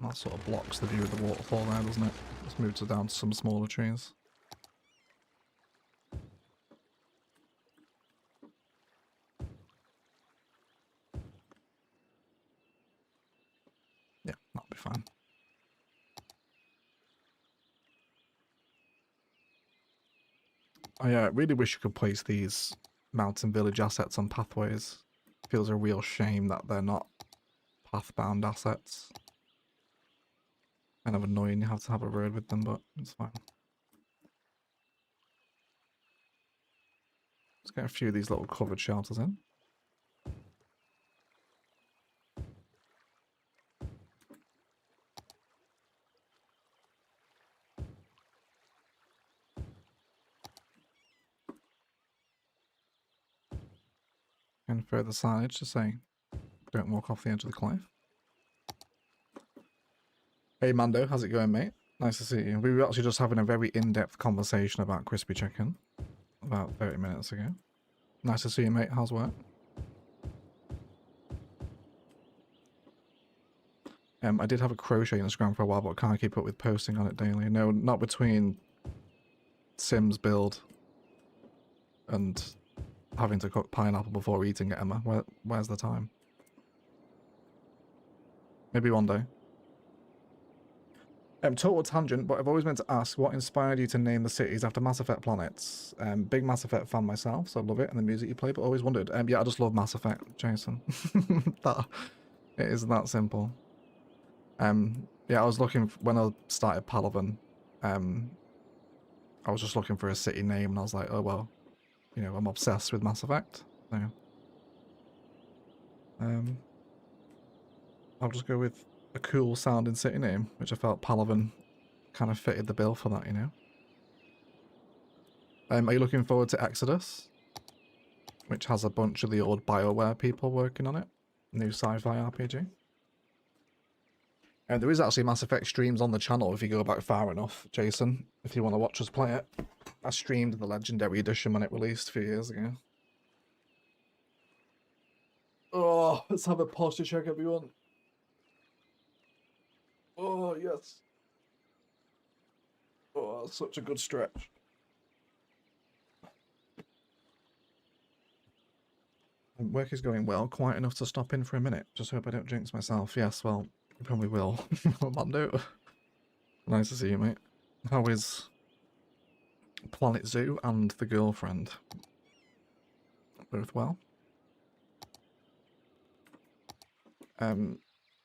That sort of blocks the view of the waterfall there, doesn't it? Just moves it down to some smaller trees. Yeah, that'll be fine. I really wish you could place these mountain village assets on pathways. Feels a real shame that they're not path-bound assets. Kind of annoying you have to have a road with them, but it's fine. Let's get a few of these little covered shelters in. And further signage to say, don't walk off the edge of the cliff. Hey Mando, how's it going, mate? Nice to see you. We were actually just having a very in-depth conversation about crispy chicken about 30 minutes ago. Nice to see you, mate. How's work? I did have a crochet Instagram for a while, but can't keep up with posting on it daily. No, not between Sims build and having to cook pineapple before eating it, Emma. Where's the time? Maybe one day. Total tangent, but I've always meant to ask, what inspired you to name the cities after Mass Effect planets? Big Mass Effect fan myself, so I love it, and the music you play, but always wondered. Yeah, I just love Mass Effect, Jason. It is that simple. Yeah, I was looking, when I started Palaven, I was just looking for a city name, and I was like, oh well, you know, I'm obsessed with Mass Effect, so... I'll just go with a cool sounding city name, which I felt Palaven kind of fitted the bill for that, you know. Are you looking forward to Exodus? Which has a bunch of the old BioWare people working on it. New sci-fi RPG. And there is actually Mass Effect streams on the channel if you go back far enough, Jason, if you want to watch us play it. I streamed the Legendary Edition when it released a few years ago. Oh, let's have a posture check, everyone. Oh, yes. Oh, such a good stretch. Work is going well, quiet enough to stop in for a minute. Just hope I don't jinx myself. Yes, well, you probably will. Mondo. Nice to see you, mate. How is Planet Zoo and the girlfriend? Both well?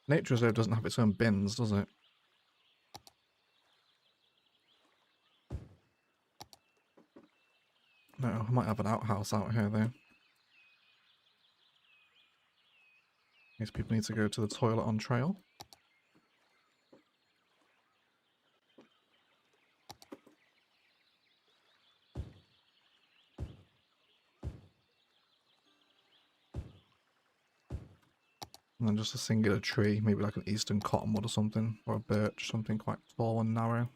Nature Reserve doesn't have its own bins, does it? might have an outhouse out here though. In case people need to go to the toilet on trail. And then just a singular tree, maybe like an eastern cottonwood or something, or a birch, something quite tall and narrow.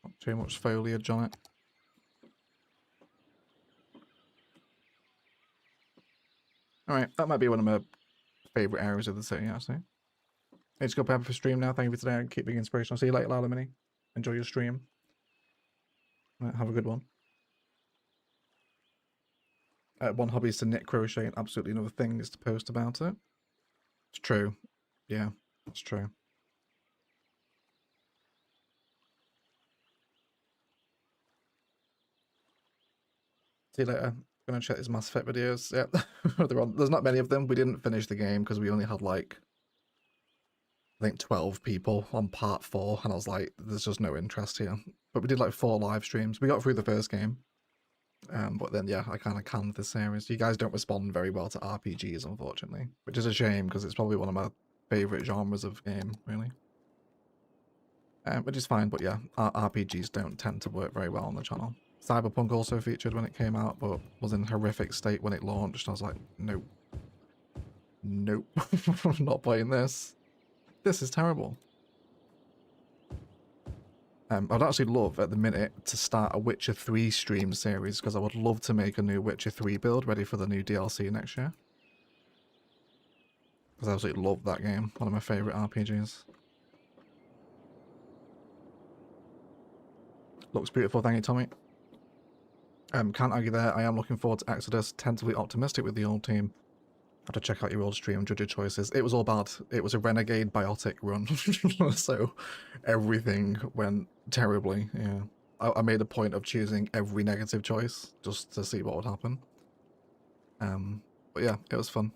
Not too much foliage on it. Alright, that might be one of my favourite areas of the city, actually. Hey, just go Pepper for stream now. Thank you for today. And keep being inspirational. See you later, Lala Mini. Enjoy your stream. Have a good one. One hobby is to knit, crochet, and absolutely another thing is to post about it. It's true. Yeah, that's true. See you later. Gonna check these Mass Effect videos. Yeah, there's not many of them. We didn't finish the game because we only had like, I think 12 people on part 4, and I was like, there's just no interest here. But we did like 4 live streams. We got through the first game. But then, yeah, I kind of canned this series. You guys don't respond very well to RPGs, unfortunately. Which is a shame, because it's probably one of my favourite genres of game, really. Which is fine, but yeah, RPGs don't tend to work very well on the channel. Cyberpunk also featured when it came out, but was in a horrific state when it launched. I was like, nope. Nope. I'm not playing this. This is terrible. I'd actually love, at the minute, to start a Witcher 3 stream series, because I would love to make a new Witcher 3 build ready for the new DLC next year. Because I absolutely love that game. One of my favourite RPGs. Looks beautiful, thank you, Tommy. Can't argue there. I am looking forward to Exodus. Tentatively optimistic with the old team. Have to check out your old stream and judge your choices. It was all bad. It was a Renegade Biotic run. So everything went terribly, yeah. I made a point of choosing every negative choice just to see what would happen. But yeah, it was fun.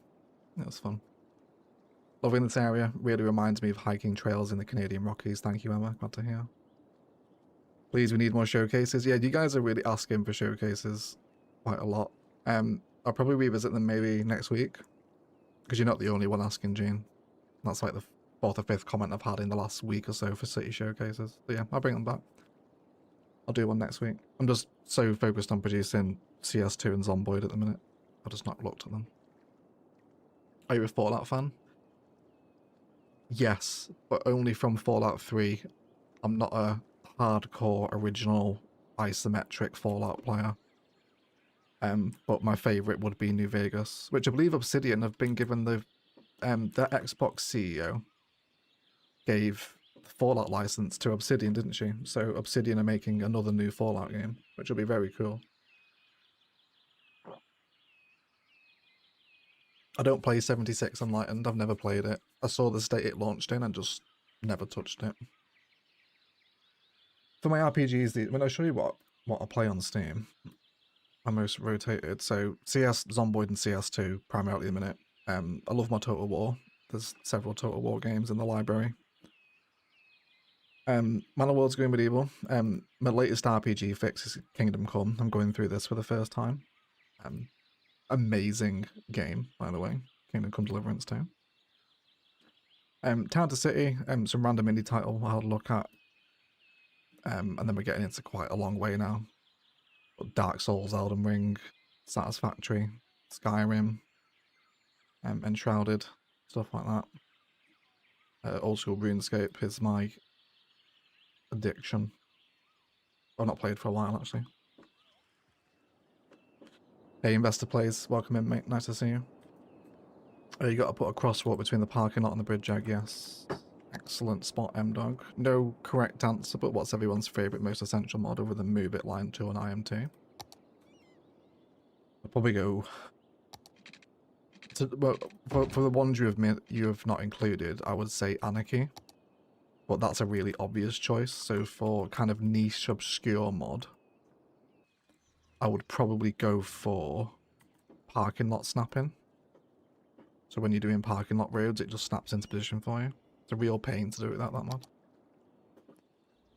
It was fun. Loving this area. Really reminds me of hiking trails in the Canadian Rockies. Thank you, Emma. Glad to hear. Please, we need more showcases. Yeah, you guys are really asking for showcases quite a lot. I'll probably revisit them maybe next week. Because you're not the only one asking, Gene. That's like the 4th or 5th comment I've had in the last week or so for city showcases. So yeah, I'll bring them back. I'll do one next week. I'm just so focused on producing CS2 and Zomboid at the minute. I've just not looked at them. Are you a Fallout fan? Yes, but only from Fallout 3. I'm not a hardcore original isometric Fallout player. But my favourite would be New Vegas, which I believe Obsidian have been given the their Xbox CEO gave the Fallout license to Obsidian, didn't she? So Obsidian are making another new Fallout game, which will be very cool. I don't play 76 Enlightened, I've never played it. I saw the state it launched in and just never touched it. For my RPGs, when I show you what I play on Steam, I'm most rotated. So CS, Zomboid and CS2 primarily a minute. I love my Total War. There's several Total War games in the library. Man of World's Going Medieval. My latest RPG fix is Kingdom Come. I'm going through this for the first time. Amazing game, by the way. Kingdom Come Deliverance 2. Town to City, some random indie title I'll look at. And then we're getting into quite a long way now. Dark Souls, Elden Ring, Satisfactory, Skyrim, Enshrouded, stuff like that. Old school RuneScape is my addiction. I've not played for a while, actually. Hey, Investor Plays, welcome in, mate. Nice to see you. You got to put a crosswalk between the parking lot and the bridge, Jag. Yes. Excellent spot, M-Dog. No correct answer, but what's everyone's favourite most essential mod other than Move It, Line 2 and IM2? I'll probably go... well, for the ones you have not included, I would say Anarchy. But that's a really obvious choice, so for kind of niche, obscure mod, I would probably go for parking lot snapping. So when you're doing parking lot roads, it just snaps into position for you. It's a real pain to do it that mod.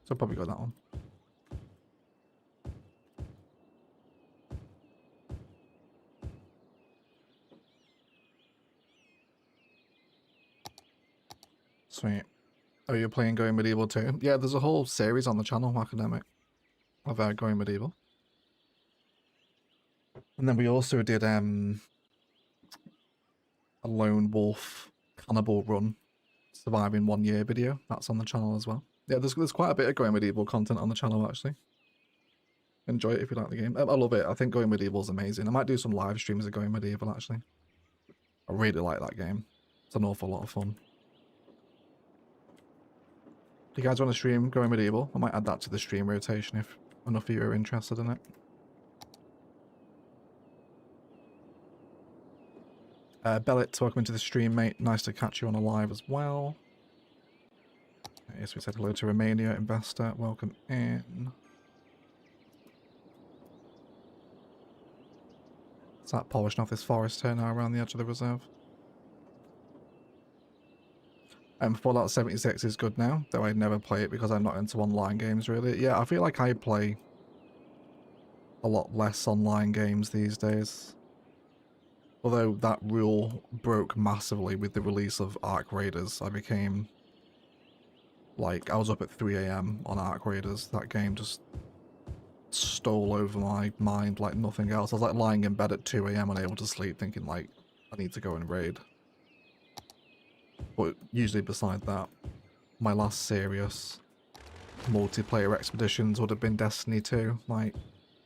So I'll probably go that one. Sweet. Oh, you're playing Going Medieval too? Yeah, there's a whole series on the channel, Academic, of Going Medieval. And then we also did a Lone Wolf Cannibal Run Surviving 1 year video. That's on the channel as well. Yeah, there's quite a bit of Going Medieval content on the channel, actually. Enjoy it if you like the game. I love it. I think Going Medieval is amazing. I might do some live streams of Going Medieval, actually. I really like that game. It's an awful lot of fun. Do you guys want to stream Going Medieval? I might add that to the stream rotation if enough of you are interested in it. Bellet, welcome to the stream, mate. Nice to catch you on a live as well. Yes, we said hello to Romania investor. Welcome in. Start polishing off this forest here now around the edge of the reserve. Fallout 76 is good now, though I'd never play it because I'm not into online games really. Yeah, I feel like I play a lot less online games these days. Although that rule broke massively with the release of Ark Raiders. I became, like, I was up at 3 AM on Ark Raiders. That game just stole over my mind like nothing else. I was like lying in bed at 2 AM unable to sleep thinking like, I need to go and raid. But usually beside that, my last serious multiplayer expeditions would have been Destiny 2, like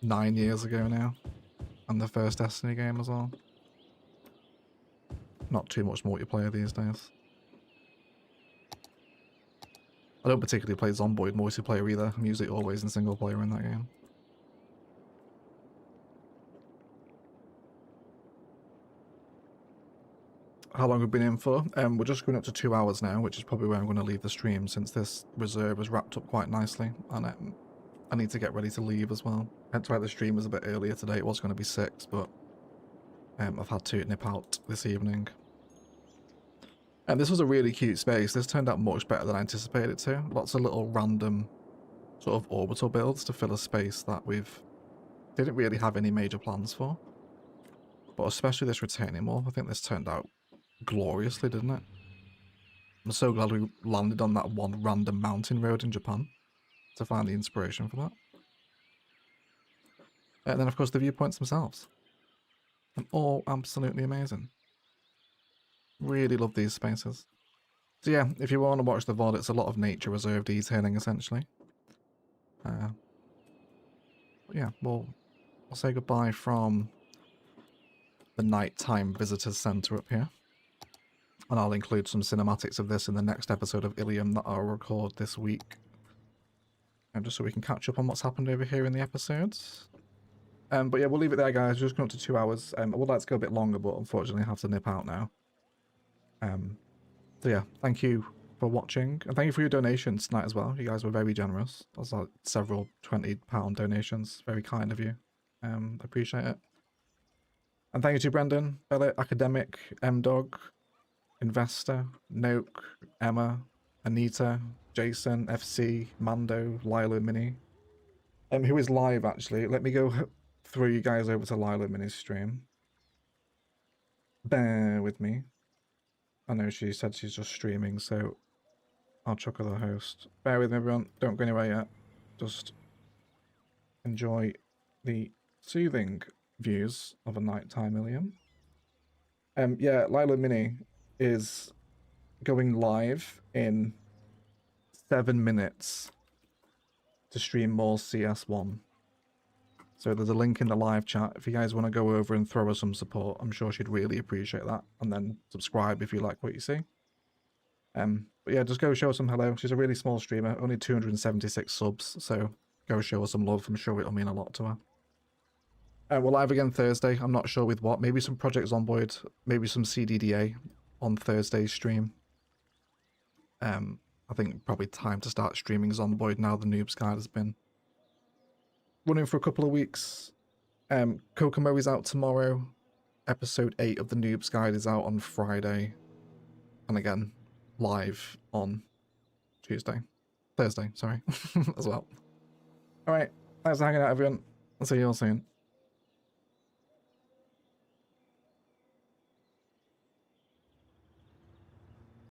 9 years ago now. And the first Destiny game as well. Not too much multiplayer these days. I don't particularly play Zomboid multiplayer either. I'm usually always in single player in that game. How long have we been in for? We're just going up to 2 hours now, which is probably where I'm going to leave the stream since this reserve was wrapped up quite nicely. And I need to get ready to leave as well. Hence why the stream was a bit earlier today. It was going to be 6, but I've had to nip out this evening. And this was a really cute space. This turned out much better than I anticipated it to. Lots of little random sort of orbital builds to fill a space that we've didn't really have any major plans for. But especially this retaining wall. I think this turned out gloriously, didn't it? I'm so glad we landed on that one random mountain road in Japan to find the inspiration for that. And then of course the viewpoints themselves. And all absolutely amazing. Really love these spaces. So yeah, if you want to watch the VOD, it's a lot of nature reserve detailing essentially. Yeah, we'll say goodbye from the nighttime visitors center up here. And I'll include some cinematics of this in the next episode of Illium that I'll record this week. And just so we can catch up on what's happened over here in the episodes. But yeah, we'll leave it there, guys. We're just going up to 2 hours. I would like to go a bit longer, but unfortunately I have to nip out now. So yeah, thank you for watching. And thank you for your donations tonight as well. You guys were very generous. That was like several £20 donations. Very kind of you. Appreciate it. And thank you to Brendan, Bellet, Academic, M-Dog, Investor, Noke, Emma, Anita, Jason, FC, Mando, Lilo Mini. Who is live actually. Let me go throw you guys over to Lilo Mini's stream. Bear with me. I know she said she's just streaming, so I'll chuck her the host. Bear with me, everyone. Don't go anywhere yet. Just enjoy the soothing views of a nighttime Illium. Yeah, Lilo Mini is going live in 7 minutes to stream more CS1. So there's a link in the live chat if you guys want to go over and throw her some support. I'm sure she'd really appreciate that. And then subscribe if you like what you see. But yeah, just go show her some hello. She's a really small streamer, only 276 subs, so go show her some love. I'm sure it'll mean a lot to her. We're live again Thursday. I'm not sure with what. Maybe some Project Zomboid, maybe some CDDA on Thursday's stream. I think probably time to start streaming Zomboid now the Noobs Guide has been running for a couple of weeks. Kokomo is out tomorrow. Episode 8 of the Noobs Guide is out on Friday. And again, live on Thursday, sorry, as well. Alright, thanks for hanging out, everyone. I'll see you all soon.